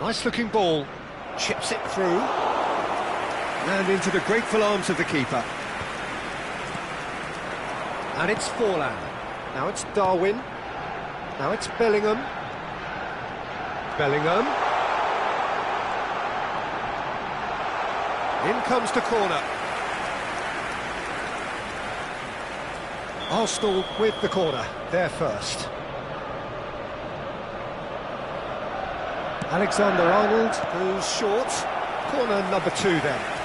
Nice looking ball. Chips it through. And into the grateful arms of the keeper. And it's Forlan. Now it's Darwin. Now it's Bellingham. Bellingham. In comes the corner. Arsenal with the corner. They're first. Alexander-Arnold goes short. Corner number 2 then.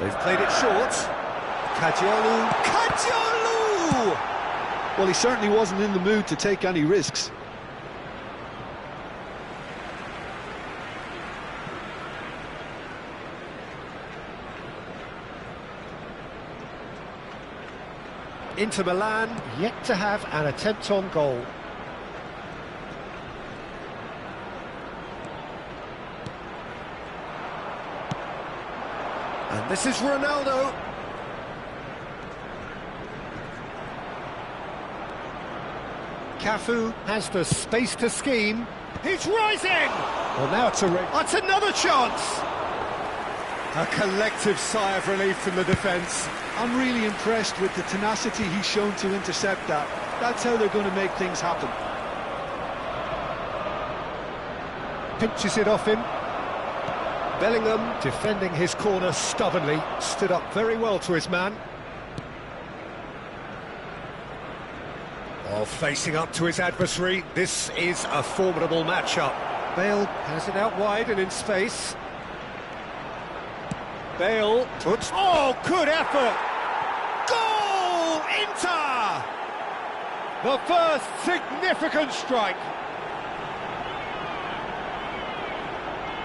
They've played it short. Kadiolu. Kadiolu! Well, he certainly wasn't in the mood to take any risks. Inter Milan yet to have an attempt on goal. And this is Ronaldo. Cafu has the space to scheme. He's rising! Well, now it's that's another chance! A collective sigh of relief from the defence. I'm really impressed with the tenacity he's shown to intercept that. That's how they're going to make things happen. Pinches it off him. Bellingham, defending his corner stubbornly, stood up very well to his man. Oh, facing up to his adversary, this is a formidable matchup. Bale has it out wide and in space. Bale puts... Oh, good effort! Goal! Inter! The first significant strike.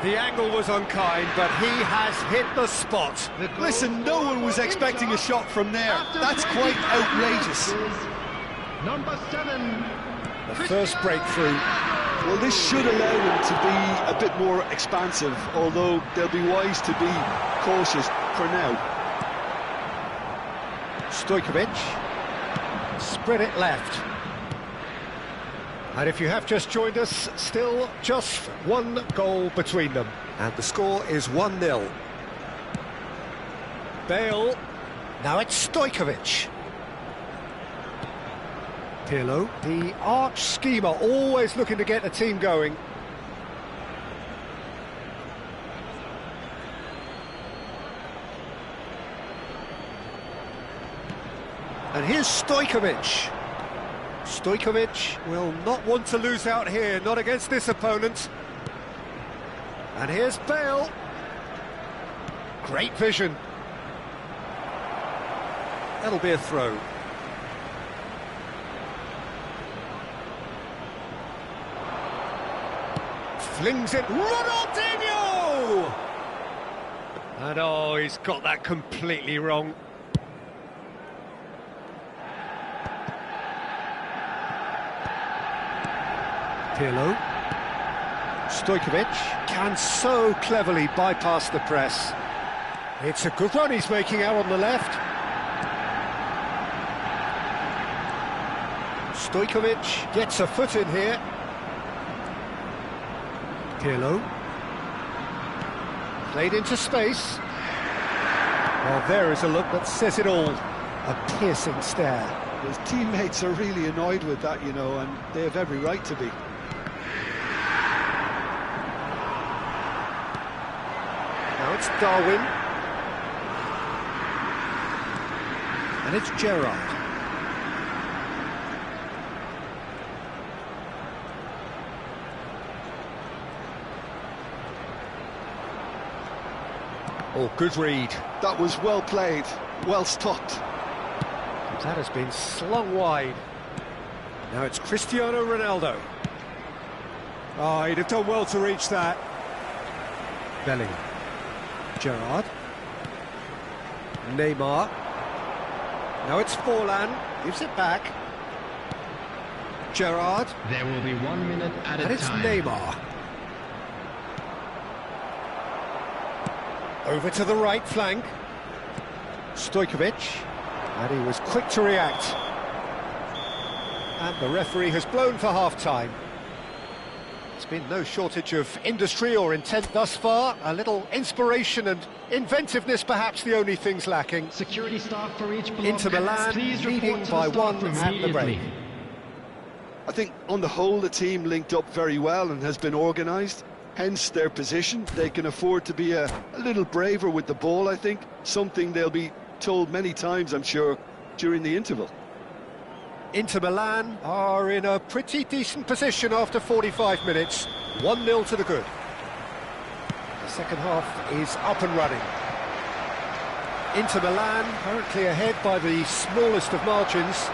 The angle was unkind, but he has hit the spot. Listen, no one was expecting a shot from there. That's quite outrageous. Number 7. The first breakthrough. Well, this should allow them to be a bit more expansive, although they'll be wise to be cautious for now. Stojkovic. Spread it left. And if you have just joined us, still just one goal between them. And the score is 1-0. Bale. Now it's Stojkovic. Pirlo, the arch schemer, always looking to get the team going. And here's Stojkovic. Stojkovic will not want to lose out here, not against this opponent. And here's Bale. Great vision. That'll be a throw. Flings it. Ronaldinho! And oh, he's got that completely wrong. Pirlo. Stojkovic can so cleverly bypass the press. It's a good run he's making out on the left. Stojkovic gets a foot in here. Pirlo. Played into space. Well, there is a look that says it all. A piercing stare. His teammates are really annoyed with that, you know, and they have every right to be. Now it's Darwin. And it's Gerrard. Oh, good read. That was well played, well stopped. That has been slung wide. Now it's Cristiano Ronaldo. Oh, he'd have done well to reach that. Bellingham. Gerrard. Neymar. Now it's Forlan. Gives it back. Gerrard. There will be 1 minute at a time. And it's Neymar. Over to the right flank. Stojkovic. And he was quick to react. And the referee has blown for half-time. There's been no shortage of industry or intent thus far. A little inspiration and inventiveness, perhaps the only things lacking. Security staff for each block. Inter Milan leading by one at the break. I think on the whole the team linked up very well and has been organised. Hence their position. They can afford to be a little braver with the ball, I think. Something they'll be told many times, I'm sure, during the interval. Inter Milan are in a pretty decent position after 45 minutes. 1-0 to the good. The second half is up and running. Inter Milan currently ahead by the smallest of margins.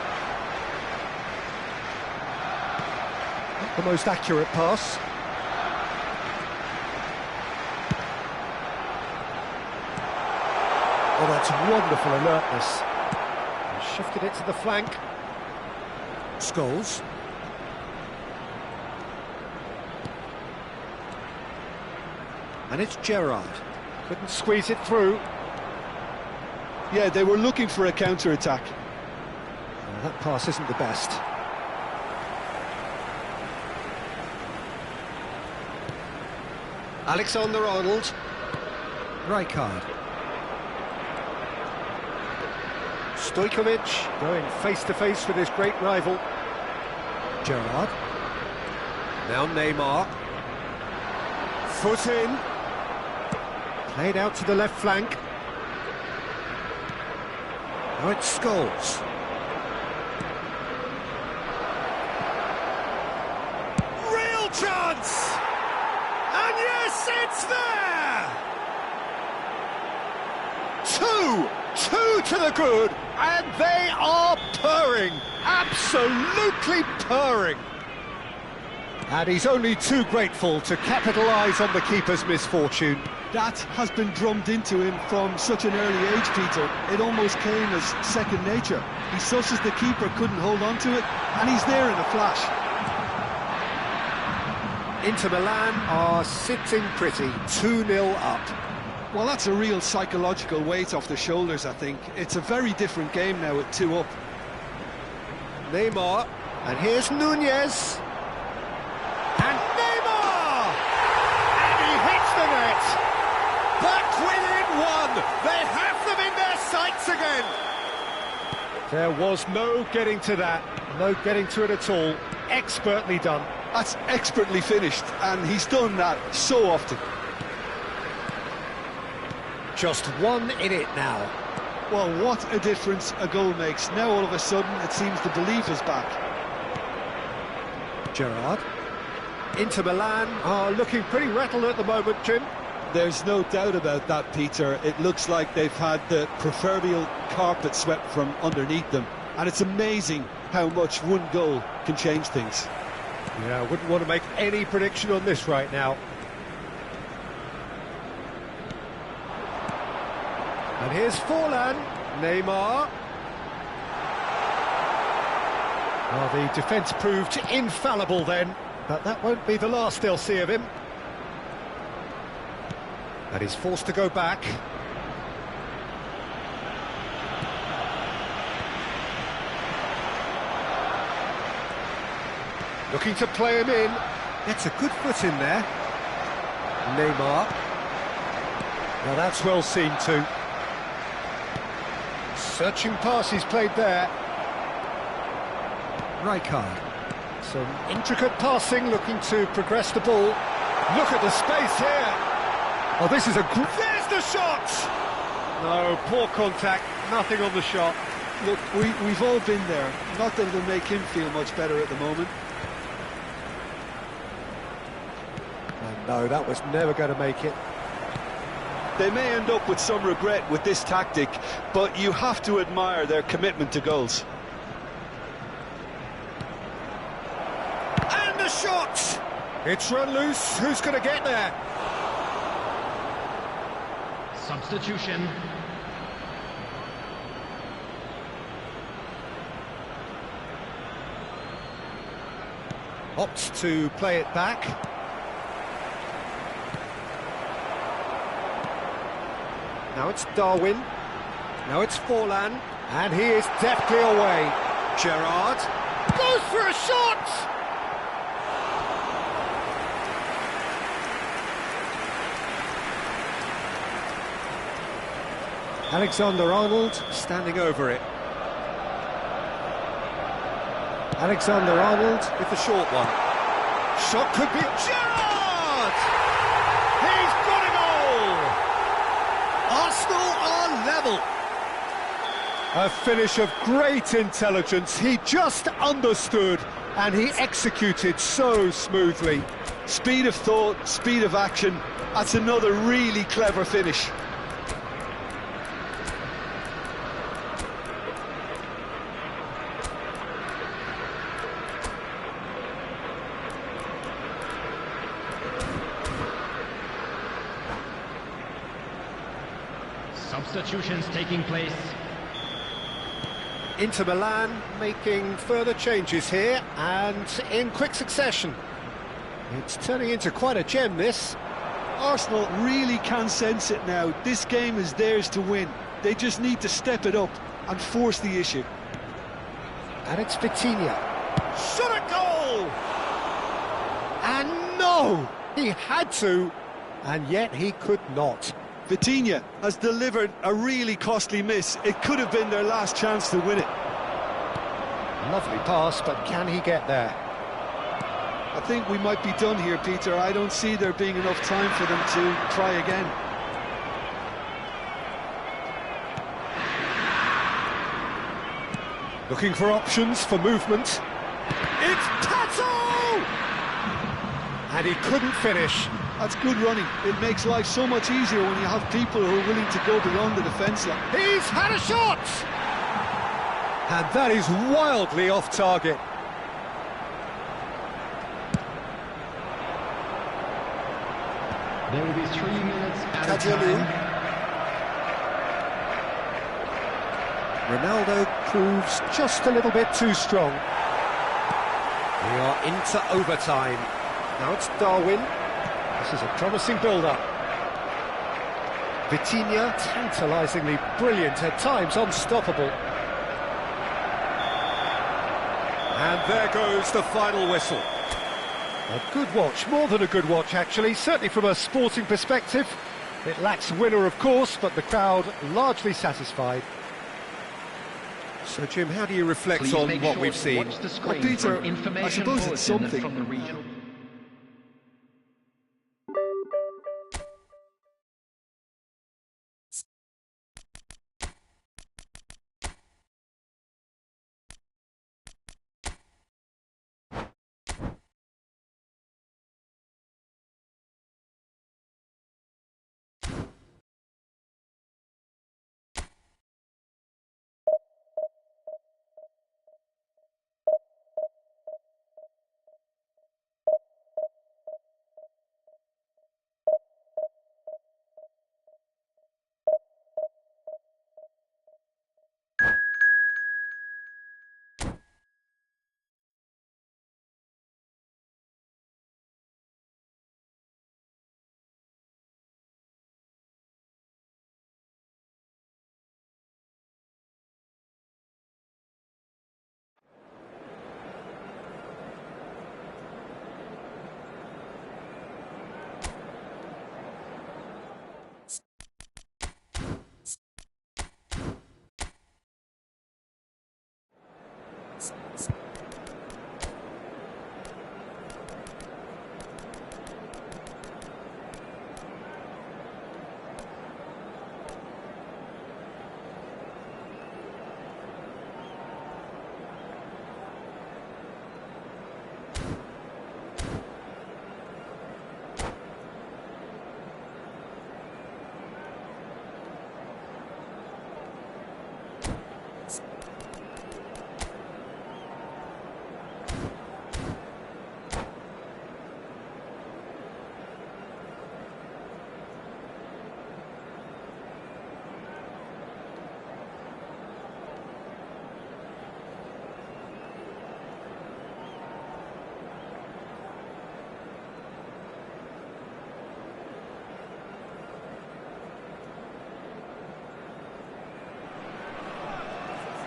Not the most accurate pass. Oh, that's wonderful alertness. Shifted it to the flank. Scholes. And it's Gerrard. Couldn't squeeze it through. Yeah, they were looking for a counter-attack. Well, that pass isn't the best. Alexander-Arnold. Rijkaard. Stojkovic going face-to-face with his great rival. Gerrard. Now Neymar. Foot in. Played out to the left flank. Now it's Scholes. Real chance! And yes, it's there! Two to the good, and they are purring, absolutely purring. And he's only too grateful to capitalise on the keeper's misfortune. That has been drummed into him from such an early age, Peter. It almost came as second nature. He susses the keeper couldn't hold on to it, and he's there in a flash. Inter Milan are sitting pretty, 2-0 up. Well, that's a real psychological weight off the shoulders, I think. It's a very different game now at 2 up. Neymar, and here's Nunez. And Neymar! And he hits the net! Back within one! They have them in their sights again! There was no getting to that, no getting to it at all. Expertly done. That's expertly finished, and he's done that so often. Just one in it now. Well, what a difference a goal makes. Now all of a sudden it seems the belief is back. Gerrard. Inter Milan are looking pretty rattled at the moment, Jim. There's no doubt about that, Peter. It looks like they've had the proverbial carpet swept from underneath them. And it's amazing how much one goal can change things. Yeah, I wouldn't want to make any prediction on this right now. And here's Forlan, Neymar. Well, the defence proved infallible then, but that won't be the last they'll see of him. And he's forced to go back. Looking to play him in. Gets a good foot in there. Neymar. Now that's well seen too. Searching pass he's played there. Rijkaard. Some intricate passing, looking to progress the ball. Look at the space here. Oh, this is a... There's the shot! No, poor contact, nothing on the shot. Look, we've all been there. Not that it'll make him feel much better at the moment. And no, that was never going to make it. They may end up with some regret with this tactic, but you have to admire their commitment to goals. And the shot! It's run loose, who's going to get there? Substitution. Opts to play it back. Now it's Darwin. Now it's Forlan. And he is deftly away. Gerrard goes for a shot! Alexander-Arnold standing over it. Alexander-Arnold with the short one. Shot could be... Gerrard! He's got it all! Arsenal are level. A finish of great intelligence. He just understood and he executed so smoothly. Speed of thought, speed of action. That's another really clever finish. Substitutions taking place. Inter Milan making further changes here and in quick succession. It's turning into quite a gem, this. Arsenal really can sense it now. This game is theirs to win. They just need to step it up and force the issue. And it's Vitinha. Shot a goal! And no! He had to, and yet he could not. Vitinha has delivered a really costly miss. It could have been their last chance to win it. Lovely pass, but can he get there? I think we might be done here, Peter. I don't see there being enough time for them to try again. Looking for options for movement. It's Tato! And he couldn't finish. That's good running. It makes life so much easier when you have people who are willing to go beyond the defence line. He's had a shot! And that is wildly off target. There will be 3 minutes at a time. Ronaldo proves just a little bit too strong. We are into overtime. Now it's Darwin. This is a promising build-up. Vitinha, tantalisingly brilliant, at times unstoppable. And there goes the final whistle. A good watch, more than a good watch actually, certainly from a sporting perspective. It lacks a winner, of course, but the crowd largely satisfied. So, Jim, how do you reflect on what we've seen? Well, Peter, I suppose it's something. From the region.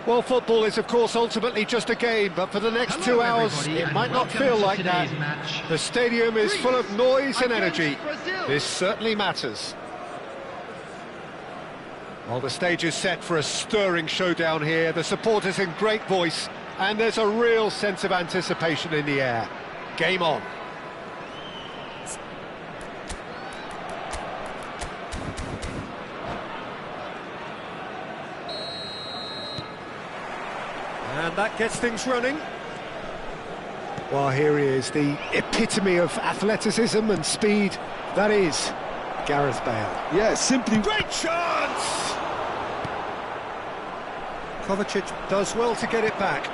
Well, football is, of course, ultimately just a game, but for the next 2 hours, it might not feel like that. The stadium is full of noise and energy. This certainly matters. Well, the stage is set for a stirring showdown here. The supporters in great voice, and there's a real sense of anticipation in the air. Game on. And that gets things running. Well, here he is, the epitome of athleticism and speed. That is Gareth Bale. Yeah, simply... Great chance! Kovacic does well to get it back.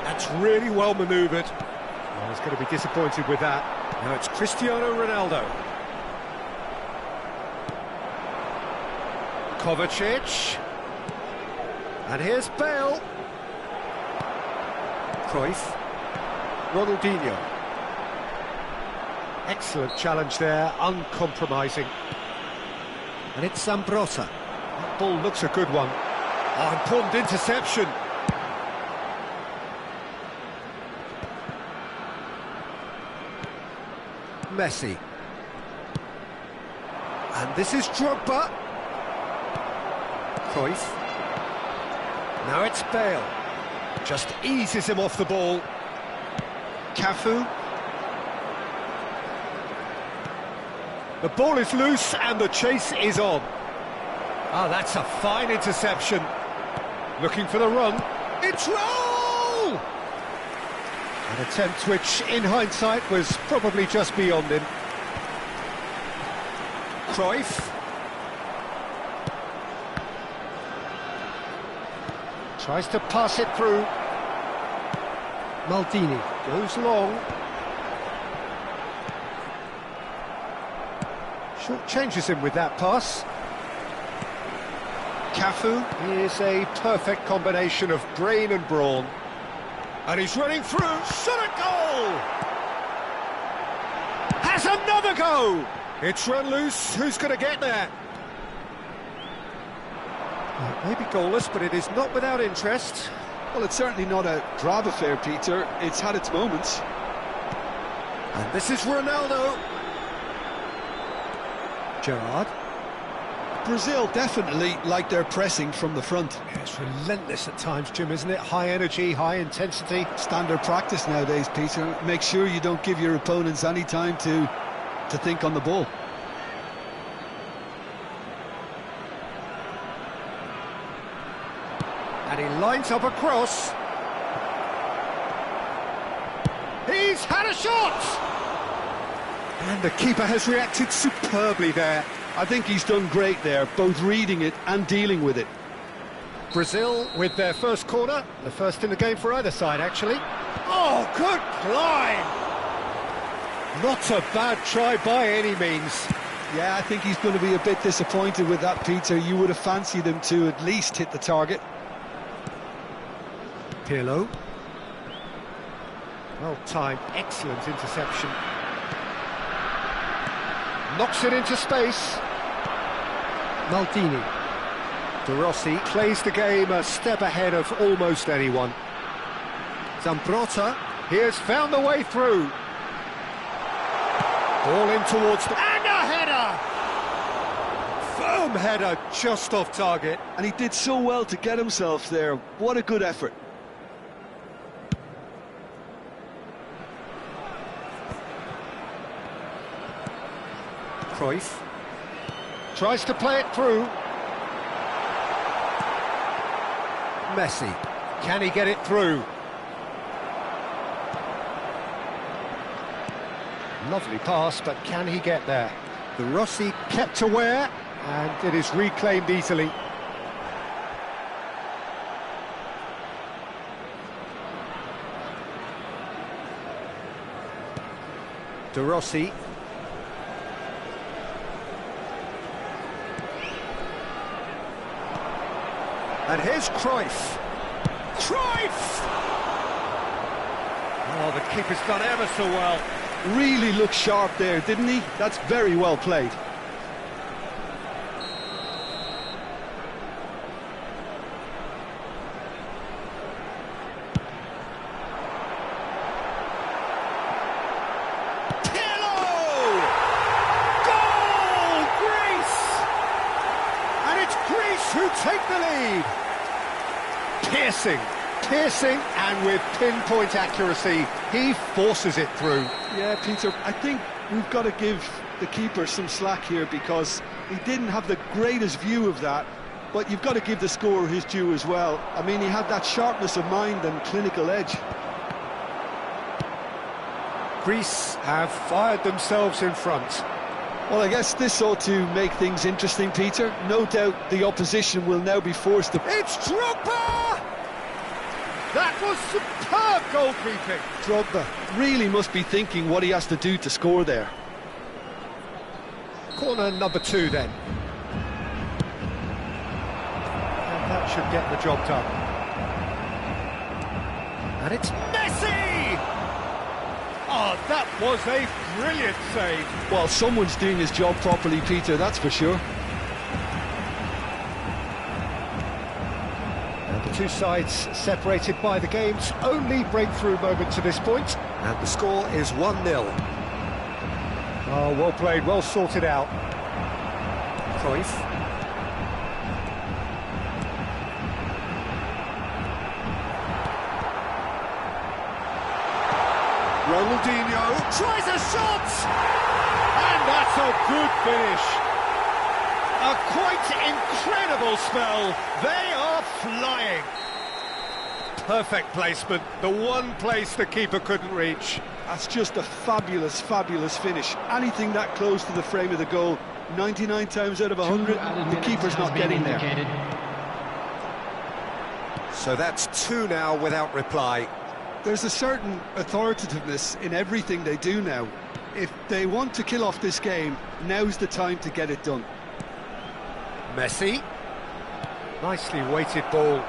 That's really well manoeuvred. Oh, he's going to be disappointed with that. Now it's Cristiano Ronaldo. Kovacic. And here's Bale. Cruyff. Ronaldinho. Excellent challenge there, uncompromising. And it's Zambrotta. That ball looks a good one. Oh, important interception. Messi. And this is Drogba. Cruyff. Now it's Bale. Just eases him off the ball. Cafu. The ball is loose and the chase is on. Ah, that's a fine interception. Looking for the run. It's roll! An attempt which, in hindsight, was probably just beyond him. Cruyff. Tries to pass it through. Maldini goes long. Short changes him with that pass. Cafu is a perfect combination of brain and brawn. And he's running through. Shot a goal! Has another go! It's run loose. Who's going to get there? Maybe goalless, but it is not without interest. Well, it's certainly not a drab affair, Peter. It's had its moments. And this is Ronaldo. Gerrard. Brazil definitely like their pressing from the front. Yeah, it's relentless at times, Jim, isn't it? High energy, high intensity. Standard practice nowadays, Peter. Make sure you don't give your opponents any time to think on the ball. And he lines up a cross. He's had a shot! And the keeper has reacted superbly there. I think he's done great there, both reading it and dealing with it. Brazil with their first corner, the first in the game for either side, actually. Oh, good climb! Not a bad try by any means. Yeah, I think he's going to be a bit disappointed with that, Peter. You would have fancied him to at least hit the target. Pirlo. Well-timed, excellent interception. Knocks it into space. Maldini. De Rossi plays the game a step ahead of almost anyone. Zambrotta, he has found the way through. Ball in towards the... And a header! Firm header, just off target. And he did so well to get himself there. What a good effort. Cruyff tries to play it through. Messi, can he get it through? Lovely pass, but can he get there? The Rossi kept aware, and it is reclaimed easily. De Rossi. And here's Cruyff. Cruyff! Oh, the keeper's done ever so well. Really looked sharp there, didn't he? That's very well played. Piercing, and with pinpoint accuracy, he forces it through. Yeah, Peter, I think we've got to give the keeper some slack here because he didn't have the greatest view of that, but you've got to give the scorer his due as well. I mean, he had that sharpness of mind and clinical edge. Greece have fired themselves in front. Well, I guess this ought to make things interesting, Peter. No doubt the opposition will now be forced to... It's Drogba! That was superb goalkeeping. Drogba really must be thinking what he has to do to score there. Corner number 2 then. And that should get the job done. And it's Messi! Oh, that was a brilliant save. Well, someone's doing his job properly, Peter, that's for sure. And the two sides separated by the game's only breakthrough moment to this point. And the score is 1-0. Oh, well played, well sorted out. Cruyff. Ronaldinho tries a shot! And that's a good finish. A quite incredible spell. They are flying. Perfect placement, the one place the keeper couldn't reach. That's just a fabulous, fabulous finish. Anything that close to the frame of the goal, 99 times out of 100, the keeper's not getting there. So that's 2 now without reply. There's a certain authoritativeness in everything they do now. If they want to kill off this game, now's the time to get it done. Messi. Nicely weighted ball.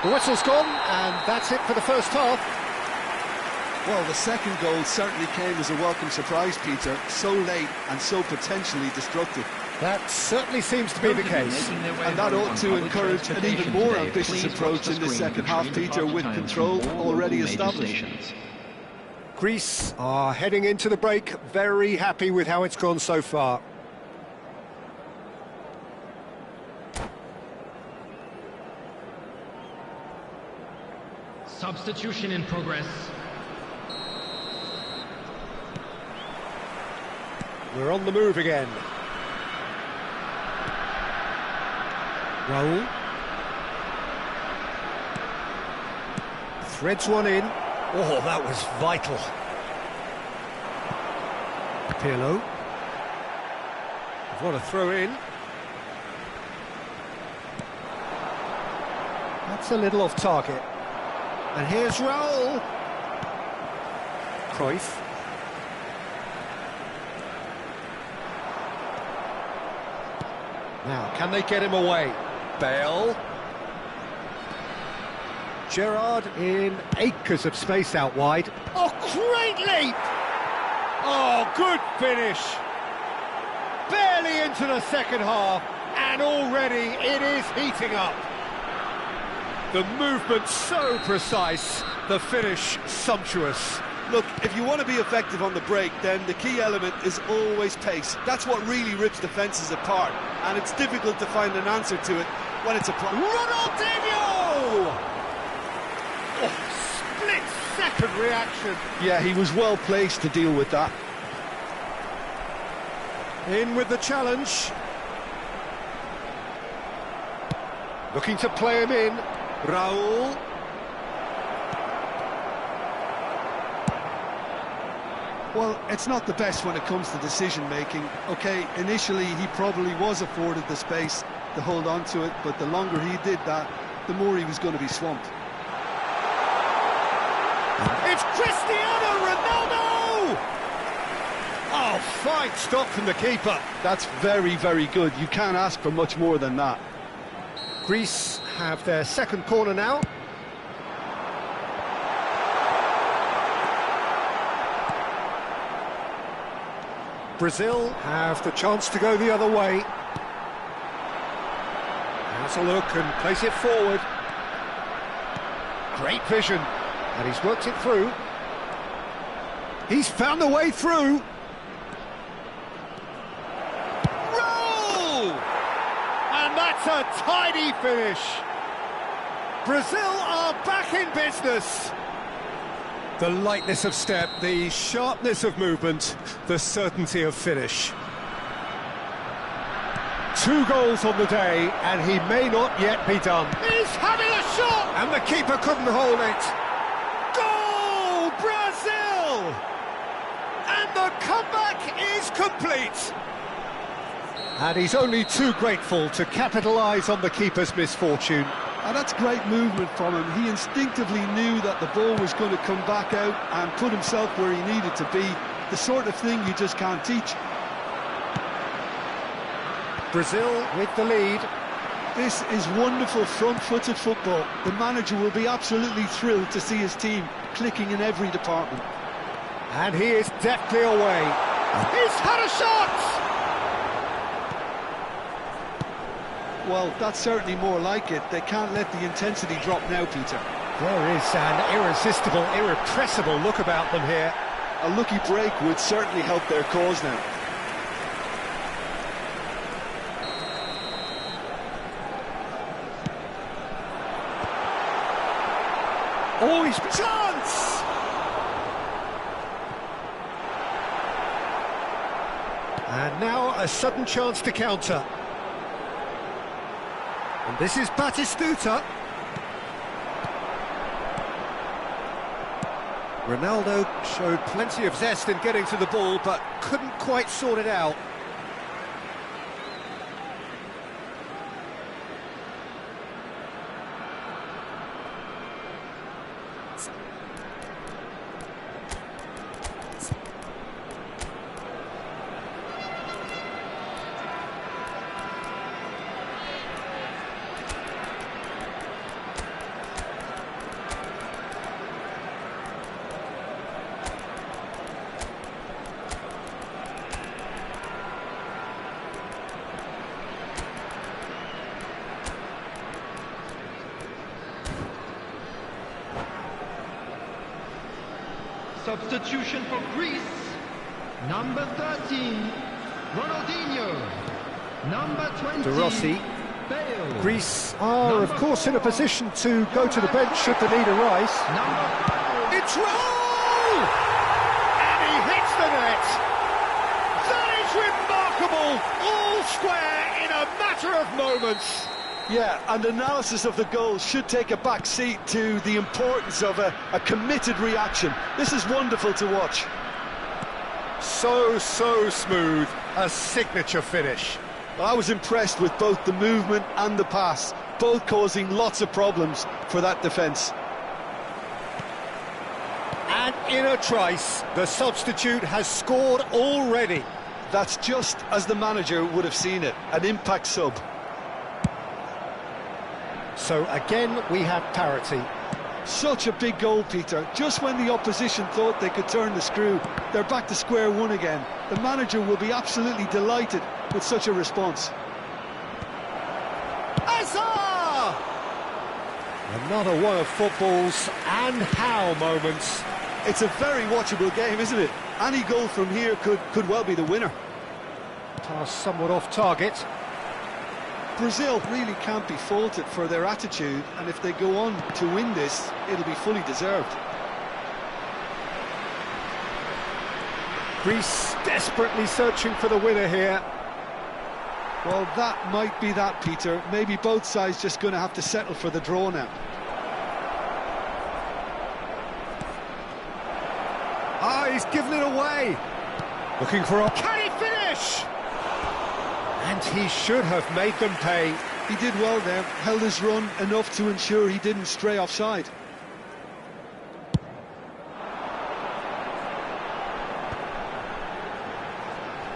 The whistle's gone, and that's it for the first half. Well, the second goal certainly came as a welcome surprise, Peter. So late and so potentially destructive. That certainly seems to be the case. And that ought to encourage an even more ambitious approach in the second half, Peter, with control already established. Greece are heading into the break, very happy with how it's gone so far. Substitution in progress. We're on the move again. Raul. Threads one in. Oh, that was vital. Pirlo. What a throw in. That's a little off target. And here's Raul. Cruyff. Now, can they get him away? Bale. Gerrard in acres of space out wide. Oh, great leap! Oh, good finish. Barely into the second half, and already it is heating up. The movement so precise, the finish sumptuous. Look, if you want to be effective on the break, then the key element is always pace. That's what really rips defences apart, and it's difficult to find an answer to it when it's applied. Ronaldinho! Oh, split-second reaction. Yeah, he was well placed to deal with that. In with the challenge. Looking to play him in. Raul. Well, it's not the best when it comes to decision-making. OK, initially he probably was afforded the space to hold on to it, but the longer he did that, the more he was going to be swamped. It's Cristiano Ronaldo! Oh, fine stop from the keeper. That's very, very good. You can't ask for much more than that. Greece have their second corner now. Brazil have the chance to go the other way. Has a look and plays it forward. Great vision, and he's worked it through. He's found the way through. Roll! And that That's a tidy finish. Brazil are back in business. The lightness of step, the sharpness of movement, the certainty of finish. 2 goals on the day, and he may not yet be done. He's having a shot! And the keeper couldn't hold it. Goal, Brazil! And the comeback is complete. And he's only too grateful to capitalise on the keeper's misfortune. And that's great movement from him. He instinctively knew that the ball was going to come back out and put himself where he needed to be. The sort of thing you just can't teach. Brazil with the lead. This is wonderful front-footed football. The manager will be absolutely thrilled to see his team clicking in every department. And he is deftly away. He's had a shot! Well, that's certainly more like it. They can't let the intensity drop now, Peter. There is an irresistible, irrepressible look about them here. A lucky break would certainly help their cause now. Oh, he's... chance! And now a sudden chance to counter. And this is Batistuta. Ronaldo showed plenty of zest in getting to the ball, but couldn't quite sort it out. Substitution for Greece, number 13, Ronaldinho, number 20, De Rossi. Bale. Greece are, of course, in a position to go to the bench should the need arise. Number 5. It's roll! And he hits the net! That is remarkable! All square in a matter of moments! Yeah, and analysis of the goal should take a back seat to the importance of a committed reaction. This is wonderful to watch. So smooth, a signature finish. Well, I was impressed with both the movement and the pass, both causing lots of problems for that defence. And in a trice, the substitute has scored already. That's just as the manager would have seen it, an impact sub. So again, we have parity. Such a big goal, Peter. Just when the opposition thought they could turn the screw, they're back to square one again. The manager will be absolutely delighted with such a response. Azar! Another one of football's and how moments. It's a very watchable game, isn't it? Any goal from here could well be the winner. Pass somewhat off target. Brazil really can't be faulted for their attitude, and if they go on to win this, it'll be fully deserved. Greece desperately searching for the winner here. Well, that might be that, Peter. Maybe both sides just going to have to settle for the draw now. Ah, he's given it away. Looking for a... Can he finish? And he should have made them pay. He did well there, held his run enough to ensure he didn't stray offside.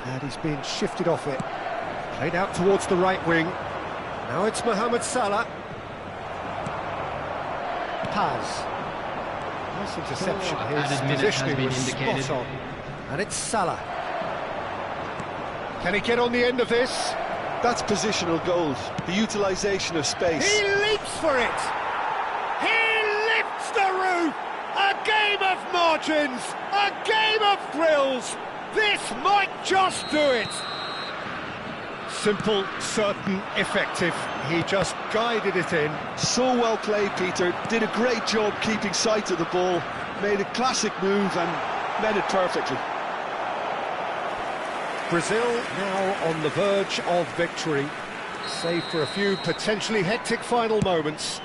And he's being shifted off it. Played out towards the right wing. Now it's Mohamed Salah. Paz. Nice interception. His positioning was spot on. And it's Salah. Can he get on the end of this? That's positional gold, the utilisation of space. He leaps for it! He lifts the roof! A game of margins! A game of thrills! This might just do it! Simple, certain, effective. He just guided it in. So well played, Peter. Did a great job keeping sight of the ball. Made a classic move and met it perfectly. Brazil now on the verge of victory, save for a few potentially hectic final moments.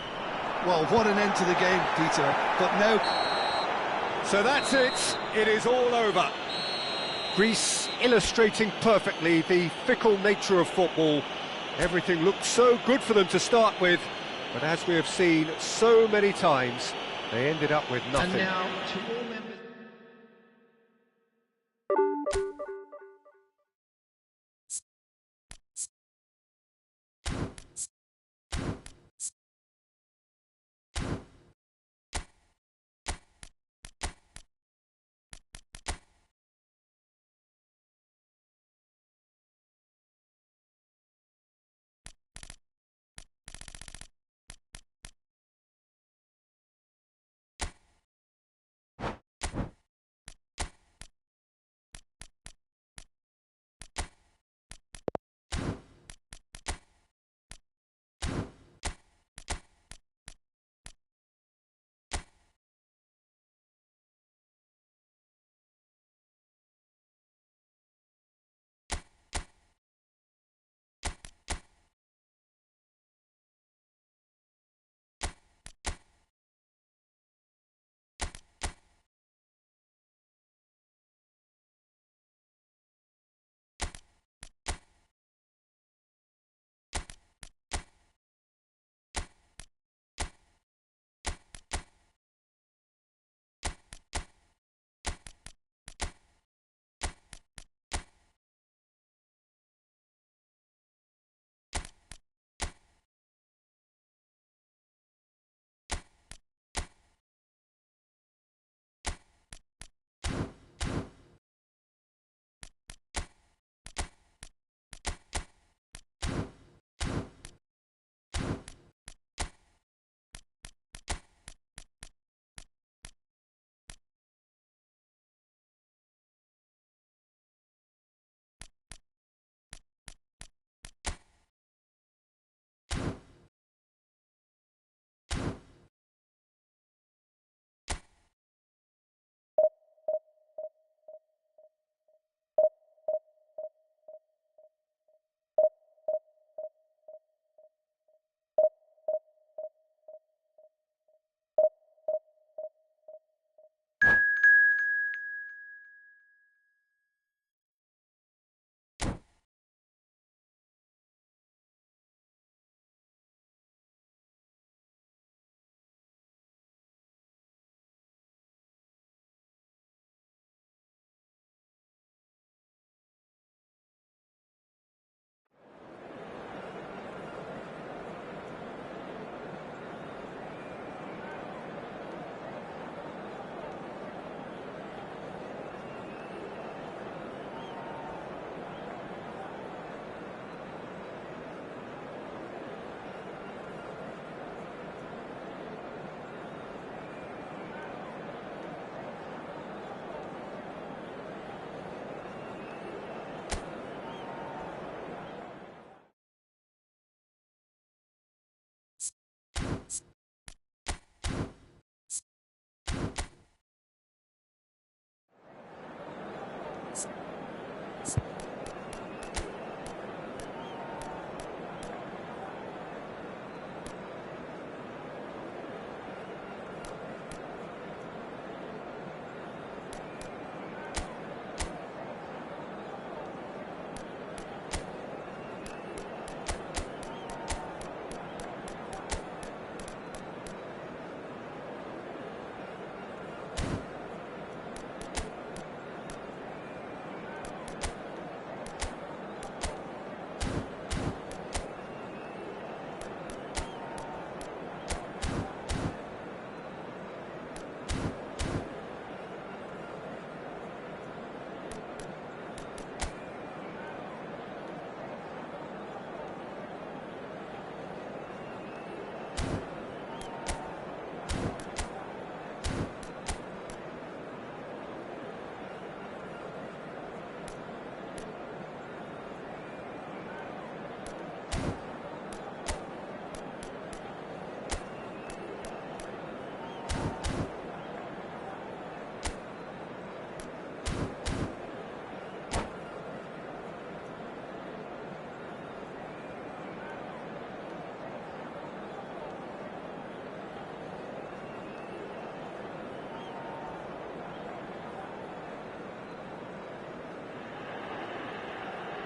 Well, what an end to the game, Peter. But now... So that's it. It is all over. Greece illustrating perfectly the fickle nature of football. Everything looked so good for them to start with, but as we have seen so many times, they ended up with nothing. And now to all members.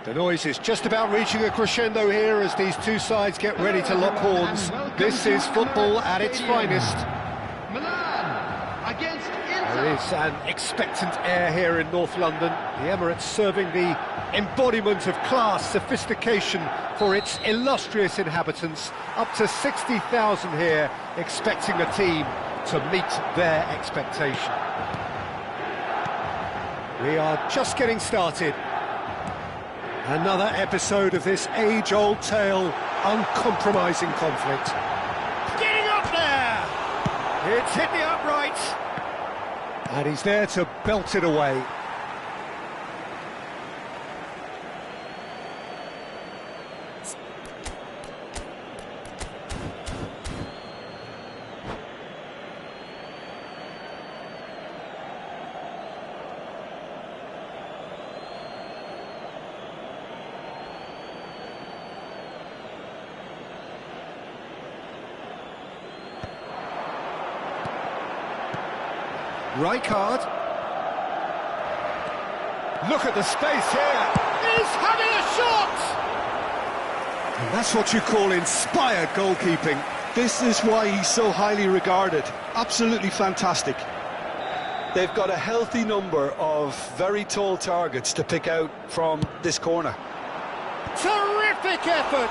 The noise is just about reaching a crescendo here as these two sides get ready to lock horns. This is football at its finest. Milan against Inter. There is an expectant air here in North London. The Emirates serving the embodiment of class, sophistication for its illustrious inhabitants. Up to 60,000 here, expecting the team to meet their expectation. We are just getting started. Another episode of this age-old tale, uncompromising conflict. Getting up there! It's hit the upright. And he's there to belt it away. Rijkaard. Look at the space here. He's having a shot! And that's what you call inspired goalkeeping. This is why he's so highly regarded. Absolutely fantastic. They've got a healthy number of very tall targets to pick out from this corner. Terrific effort!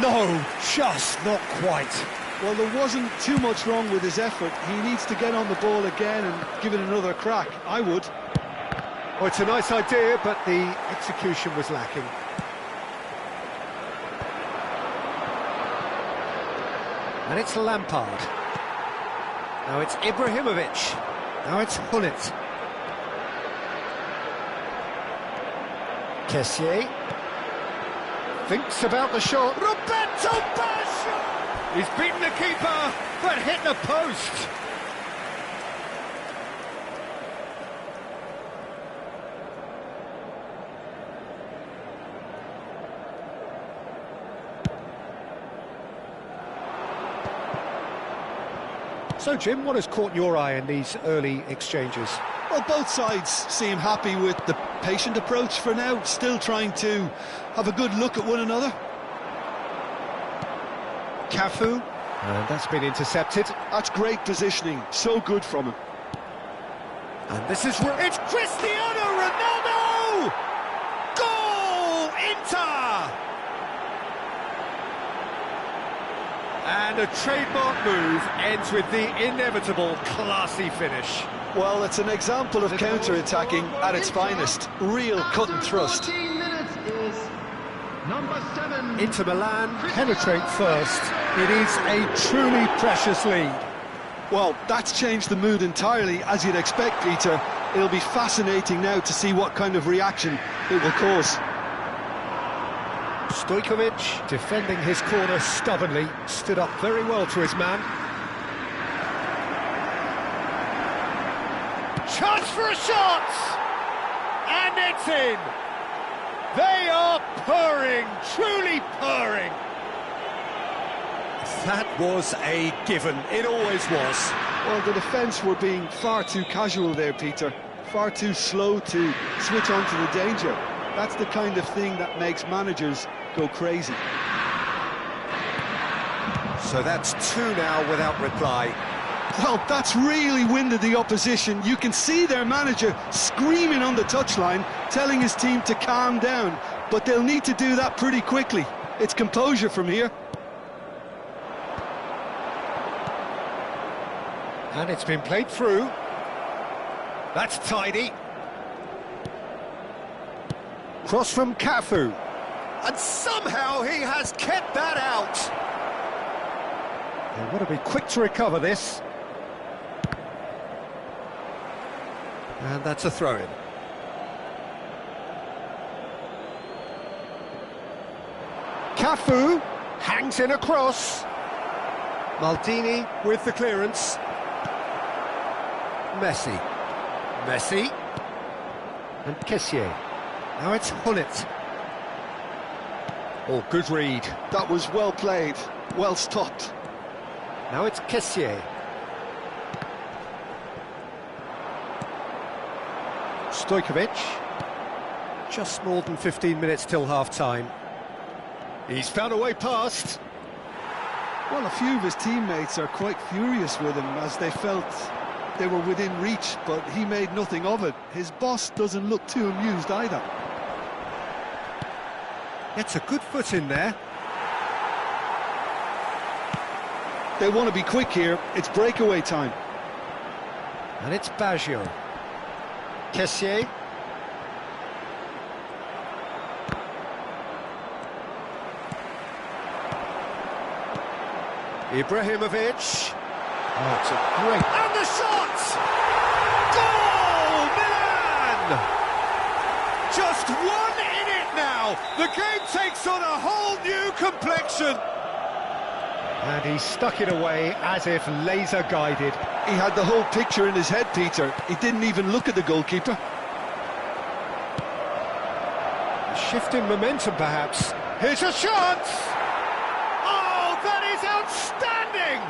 No, just not quite. Well, there wasn't too much wrong with his effort. He needs to get on the ball again and give it another crack. I would. Oh, it's a nice idea, but the execution was lacking. And it's Lampard. Now it's Ibrahimovic. Now it's Hullet. Kessié. Thinks about the shot. Roberto Baggio! He's beaten the keeper, but hit the post. So, Jim, what has caught your eye in these early exchanges? Well, both sides seem happy with the patient approach for now, still trying to have a good look at one another. Cafu, and that's been intercepted. That's great positioning, so good from him. And this is where it's Cristiano Ronaldo! Goal! Inter! And a trademark move ends with the inevitable classy finish. Well, it's an example of counter-attacking at its finest. Real cut and thrust. 14 minutes is number 7. Inter Milan penetrate first. It is a truly precious lead. Well, that's changed the mood entirely, as you'd expect, Peter. It'll be fascinating now to see what kind of reaction it will cause. Stojkovic, defending his corner stubbornly, stood up very well to his man. Chance for a shot! And it's in! They are purring, truly purring. That was a given, it always was. Well, the defence were being far too casual there, Peter. Far too slow to switch on to the danger. That's the kind of thing that makes managers go crazy. So that's 2 now without reply. Well, that's really winded the opposition. You can see their manager screaming on the touchline, telling his team to calm down. But they'll need to do that pretty quickly. It's composure from here. And it's been played through. That's tidy. Cross from Cafu. And somehow he has kept that out. They've got to be quick to recover this. And that's a throw-in. Cafu hangs in a cross. Maldini with the clearance. Messi. Messi. And Kessié. Now it's Hullet. Oh, good read. That was well played, well stopped. Now it's Kessié. Stojkovic. Just more than 15 minutes till half-time. He's found a way past. Well, a few of his teammates are quite furious with him as they felt they were within reach, but he made nothing of it. His boss doesn't look too amused either. Gets a good foot in there. They want to be quick here. It's breakaway time. And it's Baggio. Kessié. Ibrahimovic. Oh, it's a great... And the shot! Goal! Milan! Just 1 in it now. The game takes on a whole new complexion. And he stuck it away as if laser-guided. He had the whole picture in his head, Peter. He didn't even look at the goalkeeper. A shift in momentum, perhaps. Here's a chance! Oh, that is outstanding!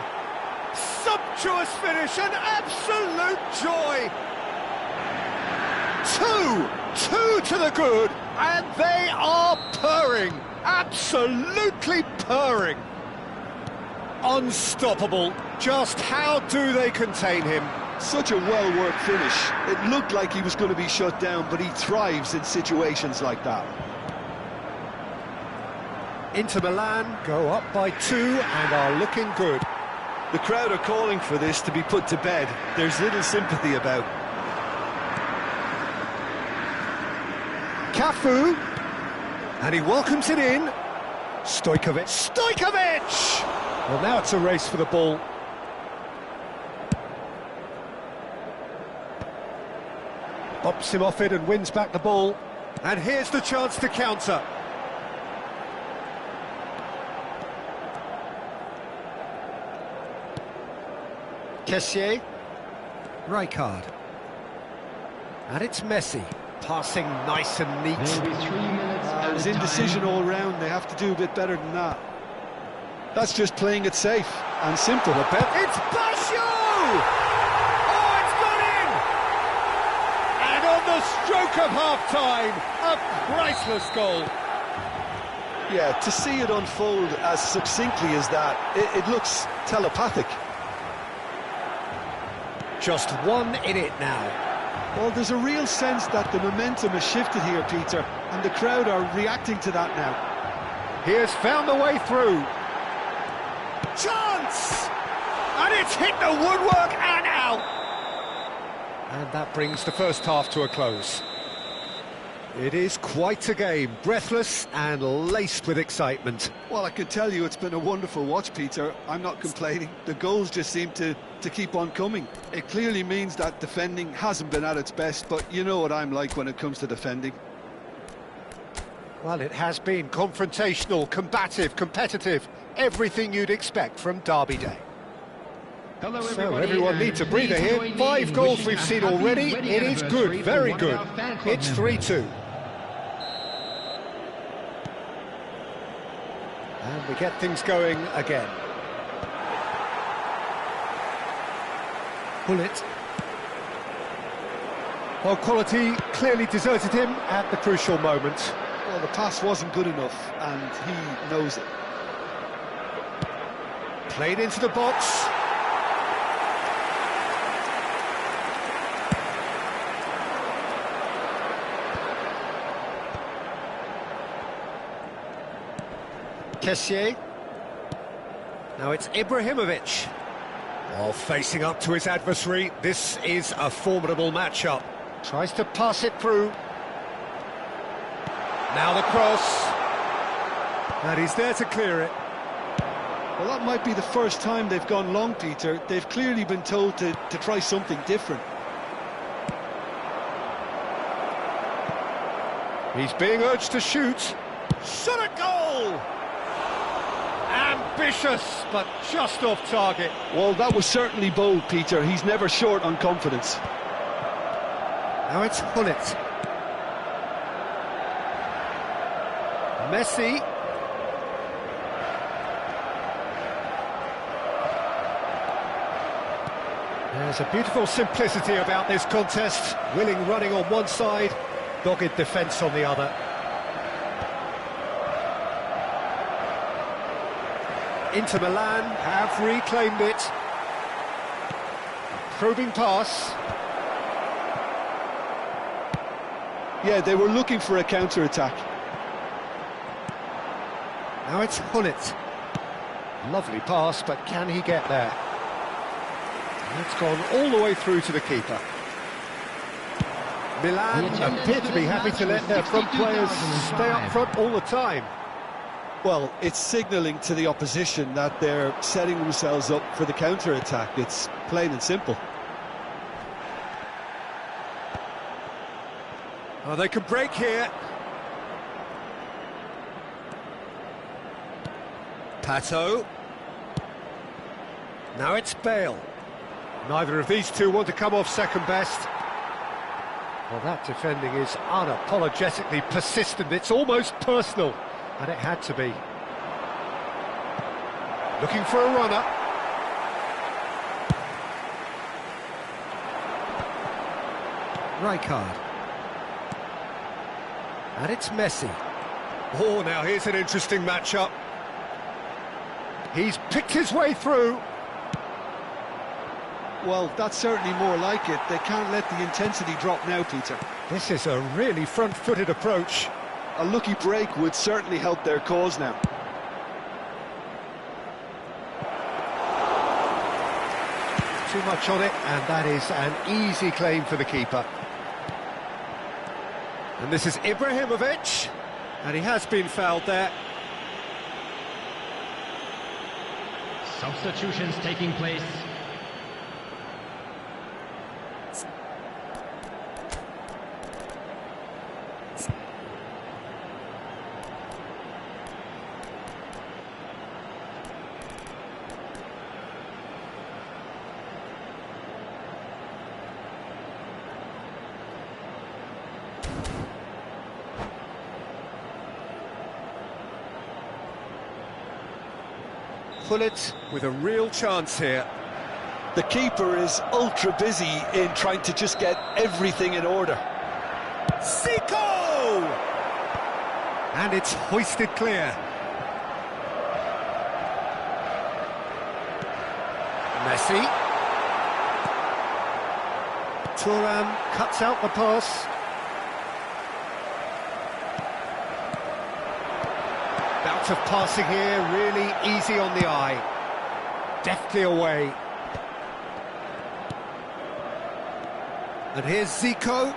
Sumptuous finish, an absolute joy! Two to the good, and they are purring, absolutely purring. Unstoppable. Just how do they contain him? Such a well-worked finish. It looked like he was going to be shut down, but he thrives in situations like that. Inter Milan go up by 2 and are looking good. The crowd are calling for this to be put to bed. There's little sympathy about. Cafu, and he welcomes it in. Stojkovic! Well, now it's a race for the ball. Bops him off it and wins back the ball. And here's the chance to counter. Kessié. Rijkaard. And it's Messi. Passing nice and neat. There will be 3 minutes It was indecision all round. They have to do a bit better than that. That's just playing it safe and simple. It's Baggio! Oh, it's gone in! And on the stroke of half-time, a priceless goal. Yeah, to see it unfold as succinctly as that, it looks telepathic. Just 1 in it now. Well, there's a real sense that the momentum has shifted here, Peter, and the crowd are reacting to that now. He has found the way through. Chance! And it's hit the woodwork and out! And that brings the first half to a close. It is quite a game, breathless and laced with excitement. Well, I can tell you it's been a wonderful watch, Peter. I'm not complaining. The goals just seem to keep on coming. It clearly means that defending hasn't been at its best, but you know what I'm like when it comes to defending. Well, it has been confrontational, combative, competitive, everything you'd expect from Derby Day. Hello, So everyone needs a breather here. 5 goals we've seen already. It is good, very good. It's 3-2. And we get things going again. Bullet. Well, quality clearly deserted him at the crucial moment. Well, the pass wasn't good enough, and he knows it. Played into the box. Kessié. Now it's Ibrahimovic. While facing up to his adversary, this is a formidable matchup. Tries to pass it through. Now the cross. And he's there to clear it. Well, that might be the first time they've gone long, Peter. They've clearly been told to try something different. He's being urged to shoot. Shot at goal! Ambitious, but just off target. Well, that was certainly bold, Peter. He's never short on confidence. Now it's Bullet. Messi. There's a beautiful simplicity about this contest. Willing running on one side, Dogged defence on the other. Inter Milan have reclaimed it. Probing pass. Yeah, they were looking for a counter-attack. Now it's Hullet. Lovely pass, but can he get there? It's gone all the way through to the keeper. Milan appear to be happy to let their front players stay up front all the time. Well, it's signalling to the opposition that they're setting themselves up for the counter-attack. It's plain and simple. Oh, they can break here. Pato. Now it's Bale. Neither of these two want to come off second best. Well, that defending is unapologetically persistent. It's almost personal, and it had to be. Looking for a runner. Rijkaard. And it's Messi. Oh, now here's an interesting matchup. He's picked his way through. Well, that's certainly more like it. They can't let the intensity drop now, Peter. This is a really front-footed approach. A lucky break would certainly help their cause now. Too much on it, and that is an easy claim for the keeper. And this is Ibrahimovic, and he has been fouled there. Substitutions taking place. Hullet with a real chance here. The keeper is ultra busy in trying to just get everything in order. Zico! And it's hoisted clear. Messi. Thuram cuts out the pass. Bout of passing here, really easy on the eye. Deftly away. And here's Zico.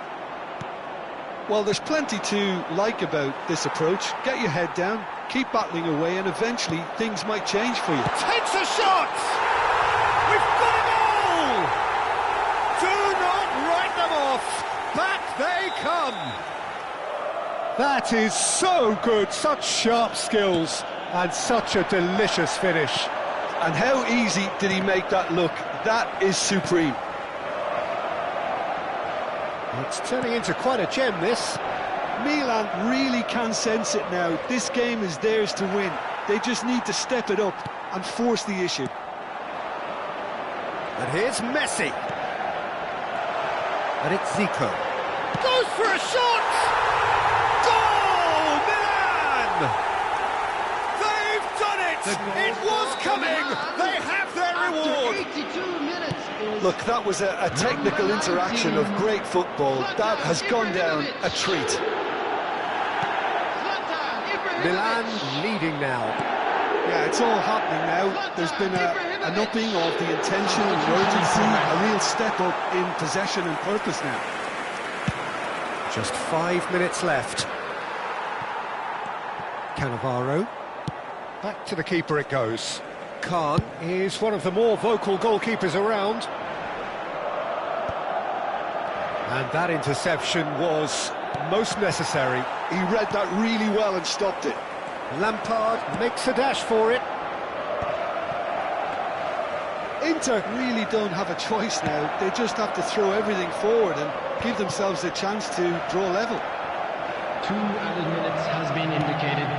Well, there's plenty to like about this approach. Get your head down, keep battling away, and eventually things might change for you. Takes a shot! We've got a goal! Do not write them off! Back they come! That is so good, such sharp skills, and such a delicious finish. And how easy did he make that look? That is supreme. It's turning into quite a gem, this. Milan really can sense it now. This game is theirs to win. They just need to step it up and force the issue. And here's Messi. And it's Zico. Goes for a shot! Goal, Milan! They've done it! It was coming! They have their reward! 82 minutes. Look, that was a technical interaction of great football. That has gone down a treat. Milan leading now. Yeah, it's all happening now. There's been an upping of the intention and urgency, a real step up in possession and purpose now. Just 5 minutes left. Cannavaro. Back to the keeper it goes. Khan is one of the more vocal goalkeepers around. And that interception was most necessary. He read that really well and stopped it. Lampard makes a dash for it. Inter really don't have a choice now. They just have to throw everything forward and give themselves a chance to draw level. 2 added minutes has been indicated.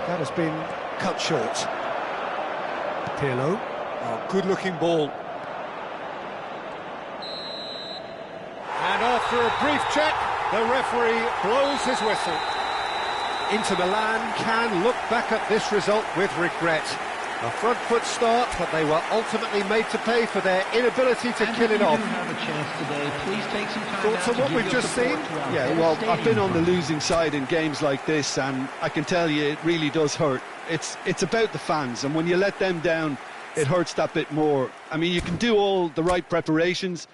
That has been cut short. Pirlo, oh, good-looking ball. After a brief check, the referee blows his whistle. Inter Milan can look back at this result with regret. A front foot start, but they were ultimately made to pay for their inability to kill it off. Have a chance today. Please take some time Thoughts out on to what give we've your just support seen? to our Yeah, whole well, stadium. I've been on the losing side in games like this, and I can tell you it really does hurt. It's about the fans, and when you let them down, it hurts that bit more. I mean, you can do all the right preparations.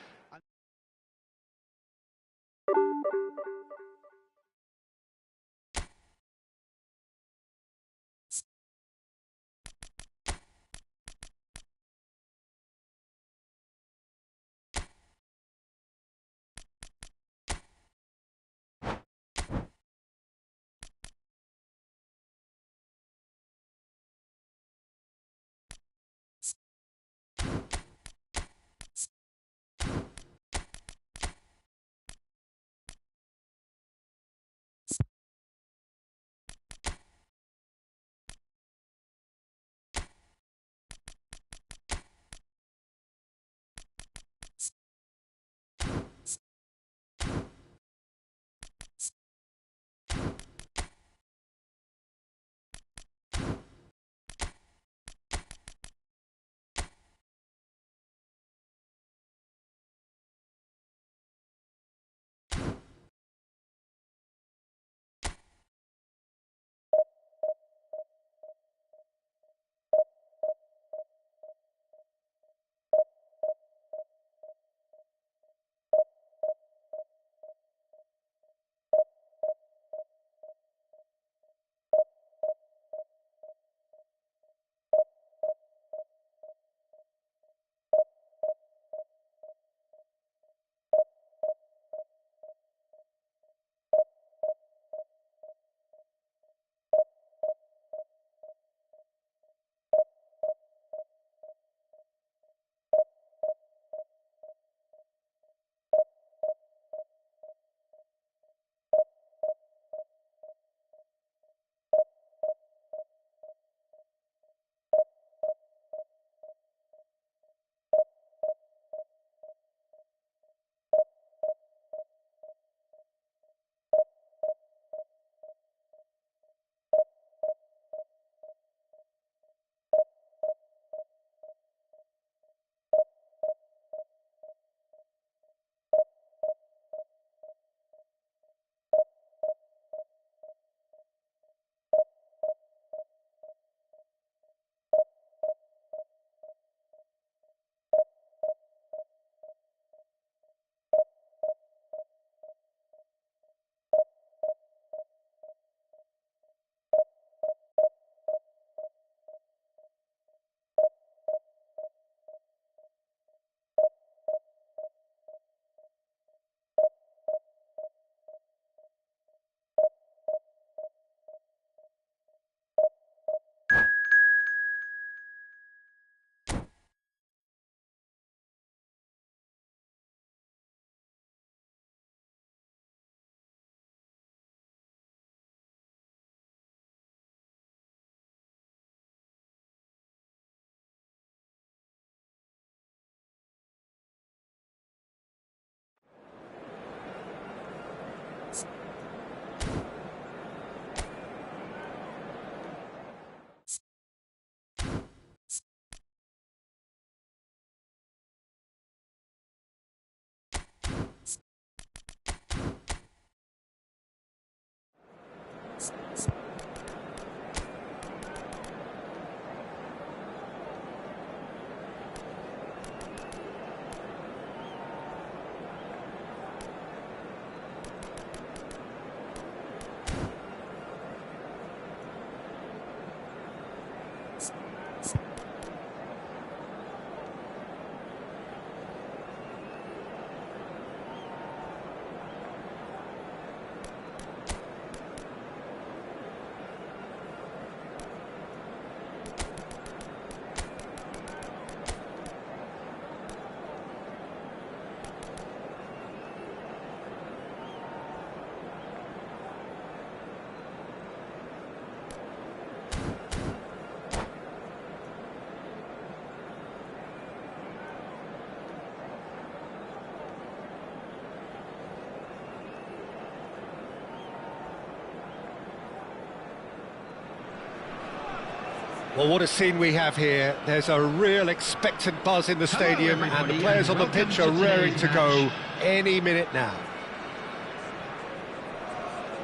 Well, what a scene we have here. There's a real expectant buzz in the stadium, and the players on the pitch are raring to go any minute now.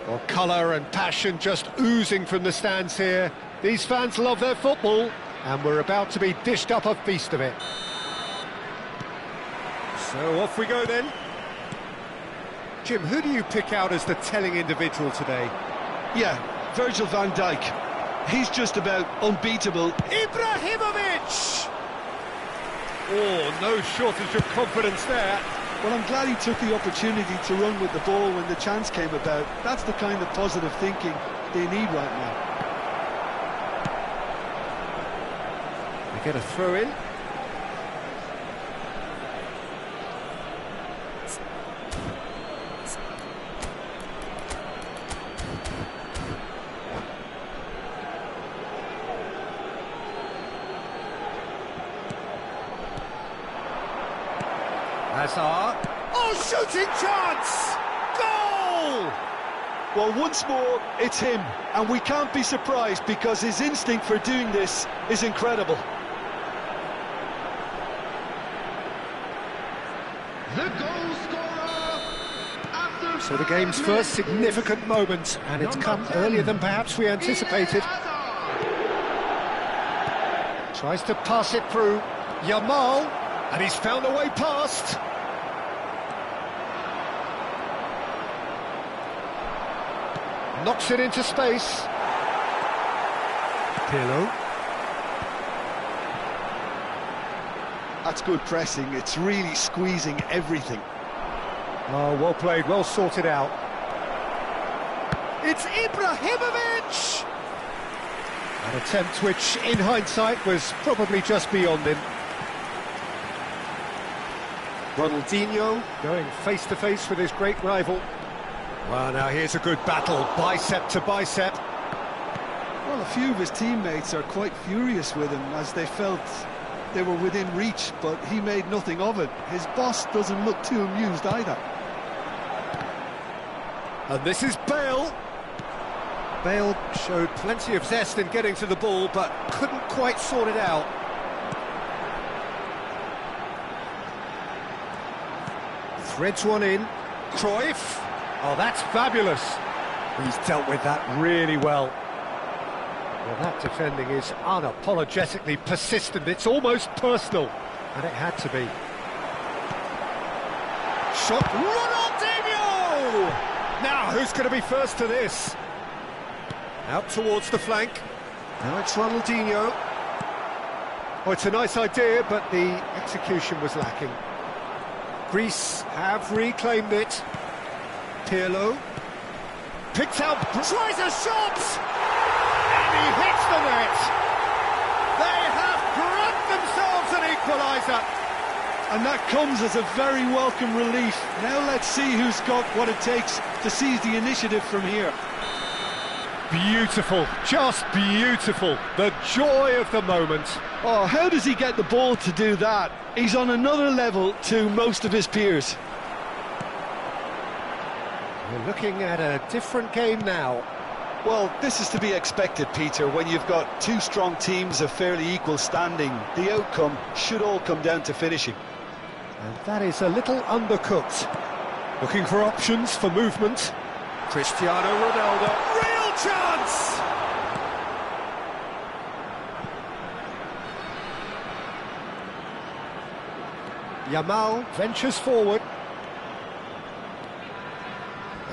Well, colour and passion just oozing from the stands here. These fans love their football, and we're about to be dished up a feast of it. So off we go then. Jim, who do you pick out as the telling individual today? Yeah, Virgil van Dijk. He's just about unbeatable. Ibrahimovic! Oh, no shortage of confidence there. Well, I'm glad he took the opportunity to run with the ball when the chance came about. That's the kind of positive thinking they need right now. They get a throw in. Hazard. Oh, shooting chance! Goal! Well, once more, it's him, and we can't be surprised because his instinct for doing this is incredible. The goal scorer after So the game's first significant moment, and it's come earlier than perhaps we anticipated. Tries to pass it through. Yamal, and he's found a way past. Knocks it into space. Pirlo. That's good pressing. It's really squeezing everything. Oh, well played, well sorted out. It's Ibrahimovic! An attempt which, in hindsight, was probably just beyond him. Ronaldinho going face-to-face with his great rival. Well, now here's a good battle, bicep to bicep. Well, a few of his teammates are quite furious with him as they felt they were within reach, but he made nothing of it. His boss doesn't look too amused either. And this is Bale. Bale showed plenty of zest in getting to the ball, but couldn't quite sort it out. Threads one in. Cruyff. Oh, that's fabulous. He's dealt with that really well. Well, that defending is unapologetically persistent. It's almost personal, and it had to be. Shot. Ronaldinho! Now, who's going to be first to this? Out towards the flank. Now it's Ronaldinho. Oh, it's a nice idea, but the execution was lacking. Greece have reclaimed it. Pirlo picks out, tries a shot, and he hits the net. They have grabbed themselves an equaliser. And that comes as a very welcome relief. Now let's see who's got what it takes to seize the initiative from here. Beautiful, just beautiful. The joy of the moment. Oh, how does he get the ball to do that? He's on another level to most of his peers. We're looking at a different game now. Well, this is to be expected, Peter. When you've got two strong teams of fairly equal standing, the outcome should all come down to finishing. And that is a little undercooked. Looking for options for movement. Cristiano Ronaldo. Real chance! Yamal ventures forward.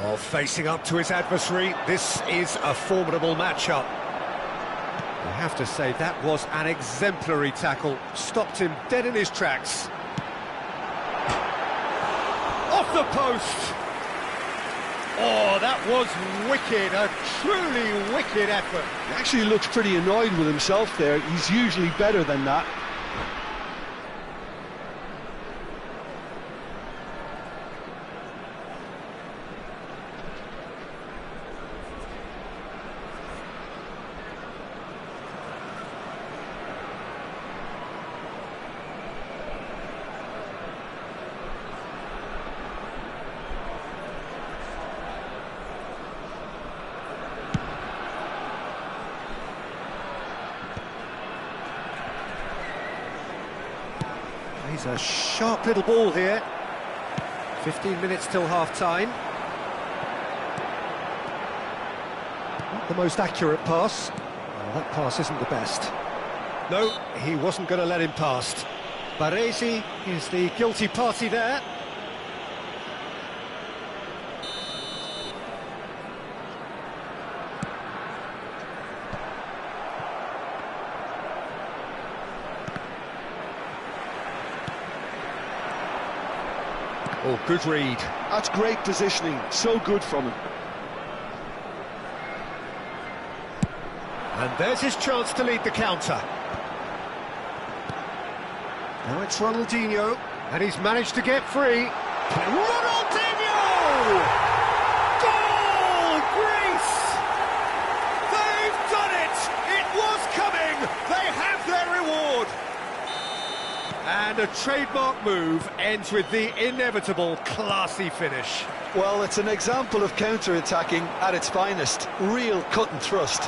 Oh, facing up to his adversary, this is a formidable matchup. I have to say, that was an exemplary tackle. Stopped him dead in his tracks. Off the post! Oh, that was wicked, a truly wicked effort. He actually looks pretty annoyed with himself there. He's usually better than that. He's a sharp little ball here. 15 minutes till half-time. Not the most accurate pass. Well, that pass isn't the best. No, he wasn't going to let him past. Baresi is the guilty party there. Oh, good read. That's great positioning, so good from him. And there's his chance to lead the counter. Now it's Ronaldinho, and he's managed to get free. Ronaldinho! Goal, Greece! They've done it! It was coming! They have their reward! And a trademark move ends with the inevitable classy finish. Well, it's an example of counter-attacking at its finest. Real cut and thrust.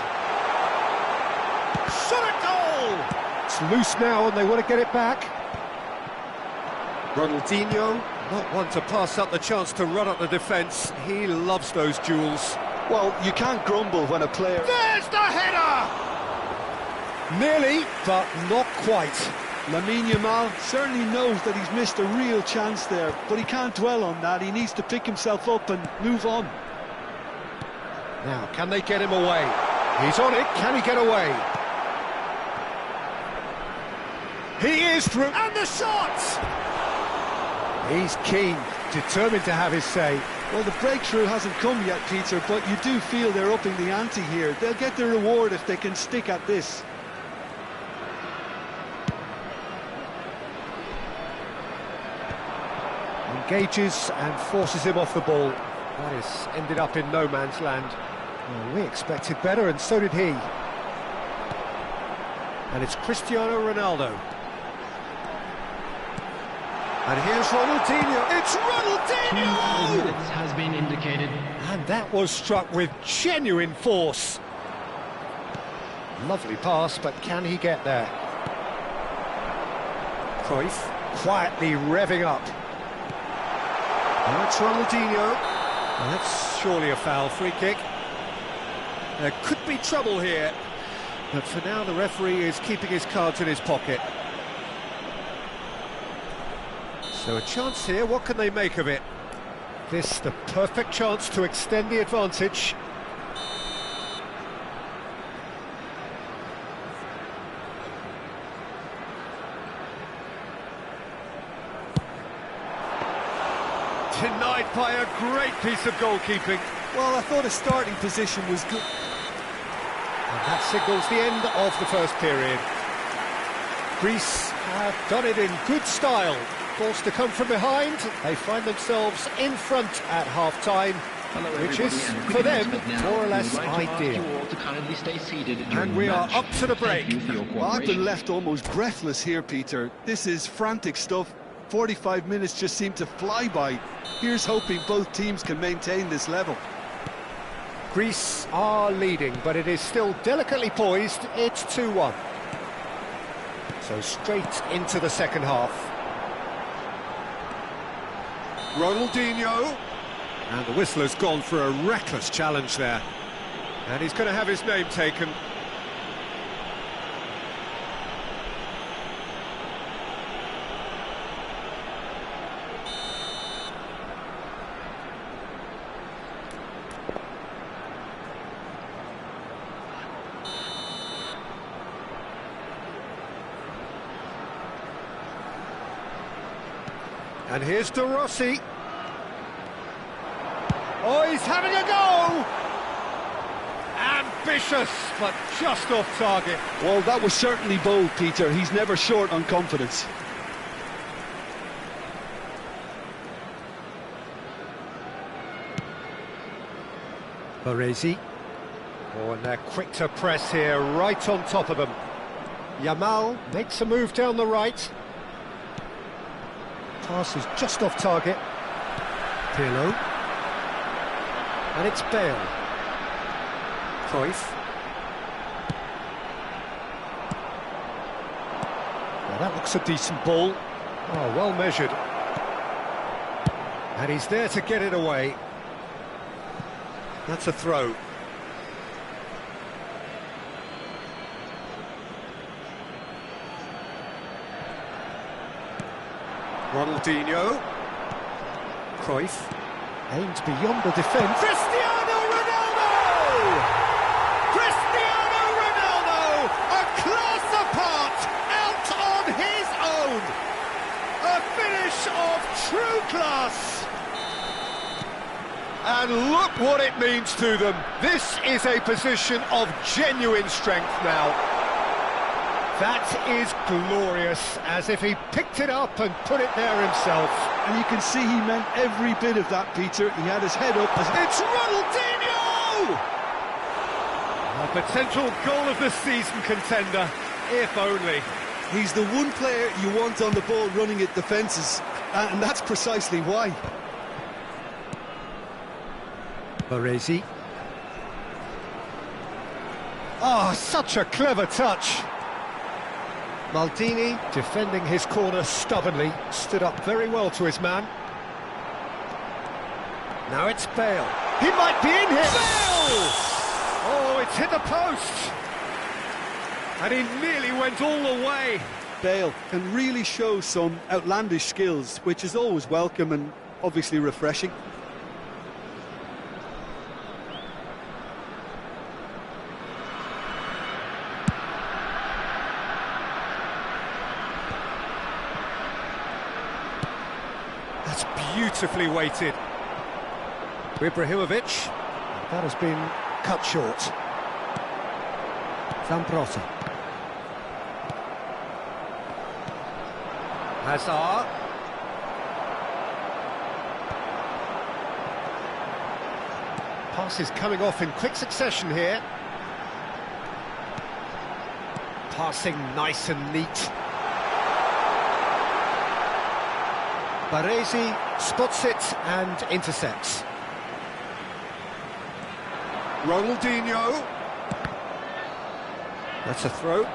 Shot at goal! It's loose now and they want to get it back. Ronaldinho, not one to pass up the chance to run up the defence. He loves those duels. Well, you can't grumble when a player... There's the header! Nearly, but not quite. Lamine Yamal certainly knows that he's missed a real chance there, but he can't dwell on that. He needs to pick himself up and move on. Now, can they get him away? He's on it, can he get away? He is through, and the shot! He's keen, determined to have his say. Well, the breakthrough hasn't come yet, Peter, but you do feel they're upping the ante here. They'll get their reward if they can stick at this. Engages and forces him off the ball. That has ended up in no man's land. Well, we expected better, and so did he. And it's Cristiano Ronaldo. And here's Ronaldinho. It's 2 Ronaldinho! minutes has been indicated. And that was struck with genuine force. Lovely pass, but can he get there? Cruyff quietly revving up. Now it's Ronaldinho. Well, that's surely a foul. Free kick. There could be trouble here, but for now the referee is keeping his cards in his pocket. So a chance here, what can they make of it? This the perfect chance to extend the advantage. Denied by a great piece of goalkeeping. Well, I thought his starting position was good. And that signals the end of the first period. Greece have done it in good style. Forced to come from behind, they find themselves in front at half-time, which is, for them, more or less ideal. And we are up to the break. Well, I've been left almost breathless here, Peter. This is frantic stuff. 45 minutes just seem to fly by. Here's hoping both teams can maintain this level. Greece are leading, but it is still delicately poised. It's 2-1. So straight into the second half. Ronaldinho. And the whistler's gone for a reckless challenge there. And he's going to have his name taken. And here's De Rossi. Oh, he's having a go! Ambitious, but just off target. Well, that was certainly bold, Peter. He's never short on confidence. Baresi. Oh, and they're quick to press here, right on top of them. Yamal makes a move down the right. Pass is just off target. Pirlo. And it's Bale. Cruyff. Well, that looks a decent ball. Oh, well measured. And he's there to get it away. That's a throw. Ronaldinho. Cruyff. Aimed beyond the defence. Cristiano Ronaldo! Cristiano Ronaldo! A class apart, out on his own! A finish of true class! And look what it means to them. This is a position of genuine strength now. That is glorious, as if he picked it up and put it there himself. And you can see he meant every bit of that, Peter. He had his head up. It's Ronaldinho! A potential goal of the season contender, if only. He's the one player you want on the ball running at defences, and that's precisely why. Baresi. Oh, such a clever touch. Maldini, defending his corner stubbornly, stood up very well to his man. Now it's Bale. He might be in here. Bale! Oh, it's hit the post. And he nearly went all the way. Bale can really show some outlandish skills, which is always welcome and obviously refreshing. That's beautifully weighted. Ibrahimovic. That has been cut short. Zambrota. Hazard. Passes coming off in quick succession here. Passing nice and neat. Baresi spots it and intercepts. Ronaldinho. That's a throw.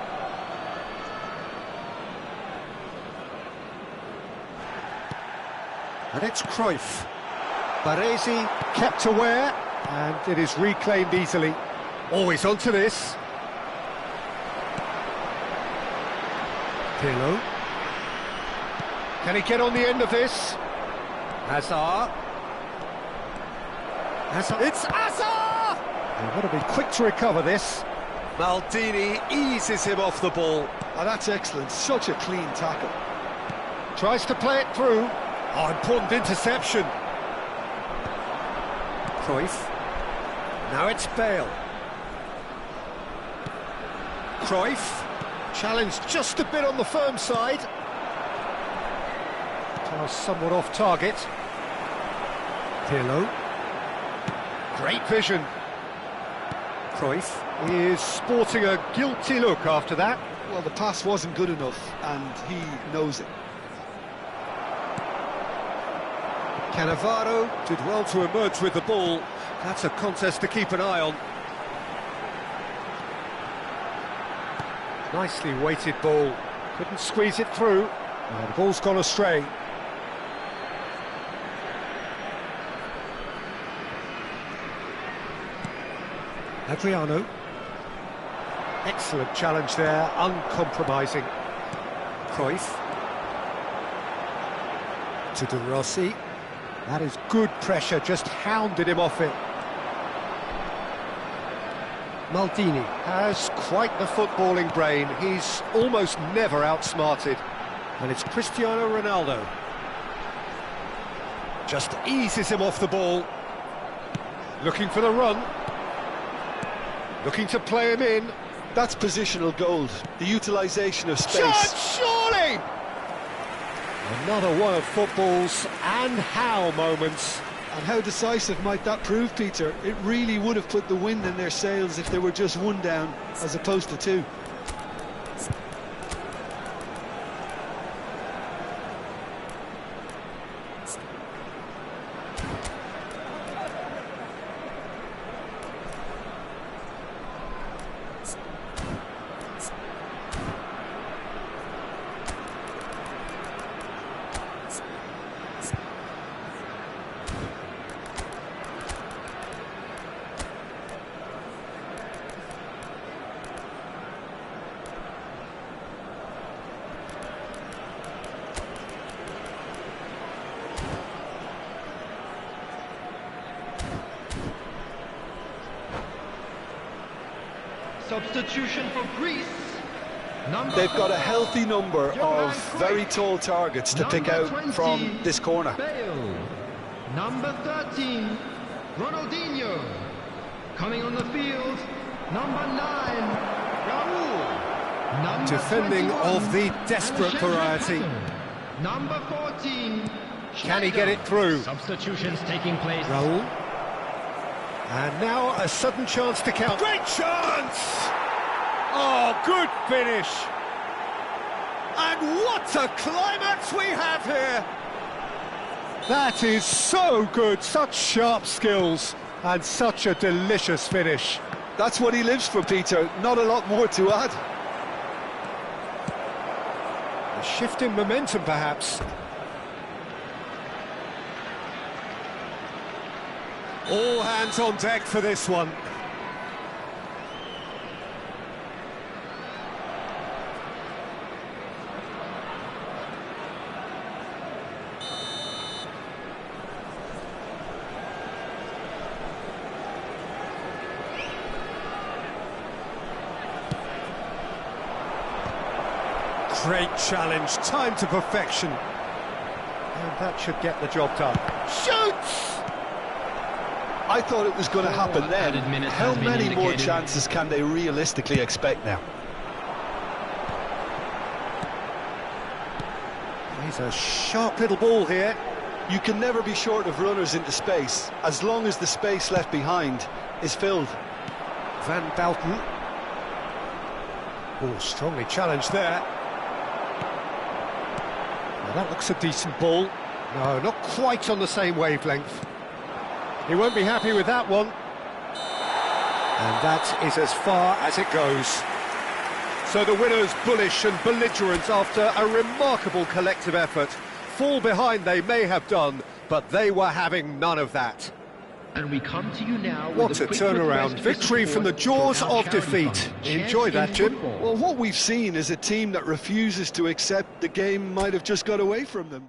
And it's Cruyff. Baresi kept aware, and it is reclaimed easily. Always onto this. Pirlo. Can he get on the end of this? Hazard. Hazard. It's Hazard! They've got to be quick to recover this. Maldini eases him off the ball. Oh, that's excellent. Such a clean tackle. Tries to play it through. Oh, important interception. Cruyff. Now it's Bale. Cruyff. Challenged just a bit on the firm side. Pass somewhat off target. Pirlo. Great vision. Cruyff is sporting a guilty look after that. Well, the pass wasn't good enough, and he knows it. Cannavaro did well to emerge with the ball. That's a contest to keep an eye on. Nicely weighted ball. Couldn't squeeze it through. Oh, the ball's gone astray. Adriano. Excellent challenge there, uncompromising. Cruyff. To De Rossi. That is good pressure, just hounded him off it. Maldini has quite the footballing brain. He's almost never outsmarted. And it's Cristiano Ronaldo. Just eases him off the ball. Looking for the run. Looking to play him in. That's positional gold, the utilisation of space. Shot, surely! Another one of football's and how moments. And how decisive might that prove, Peter? It really would have put the wind in their sails if they were just one down, as opposed to two. Substitution for Greece. They've got a healthy number of very tall targets to pick out from this corner. Bale. Number 13, Ronaldinho. Coming on the field, number 9, Raul. Number Defending 21, of the desperate variety. Number 14, Can he get it through? Substitutions taking place. Raul. And now a sudden chance to count. Great chance! Oh, good finish. And what a climax we have here. That is so good, such sharp skills and such a delicious finish. That's what he lives for, Peter. Not a lot more to add. A shift in momentum, perhaps. All hands on deck for this one. Great challenge, time to perfection. And that should get the job done. Shoots! I thought it was going to happen then. How many more indicated. chances can they realistically expect now? He's a sharp little ball here. You can never be short of runners into space, as long as the space left behind is filled. Van Belten. Oh, strongly challenged there. Now that looks a decent ball. No, not quite on the same wavelength. He won't be happy with that one. And that is as far as it goes. So the winners, bullish and belligerent after a remarkable collective effort. Fall behind they may have done, but they were having none of that. And we come to you now with What a quick turnaround. request for Victory from the support jaws for our of charity defeat. fund, Enjoy Chance that, in Jim. Football. Well, what we've seen is a team that refuses to accept the game might have just got away from them.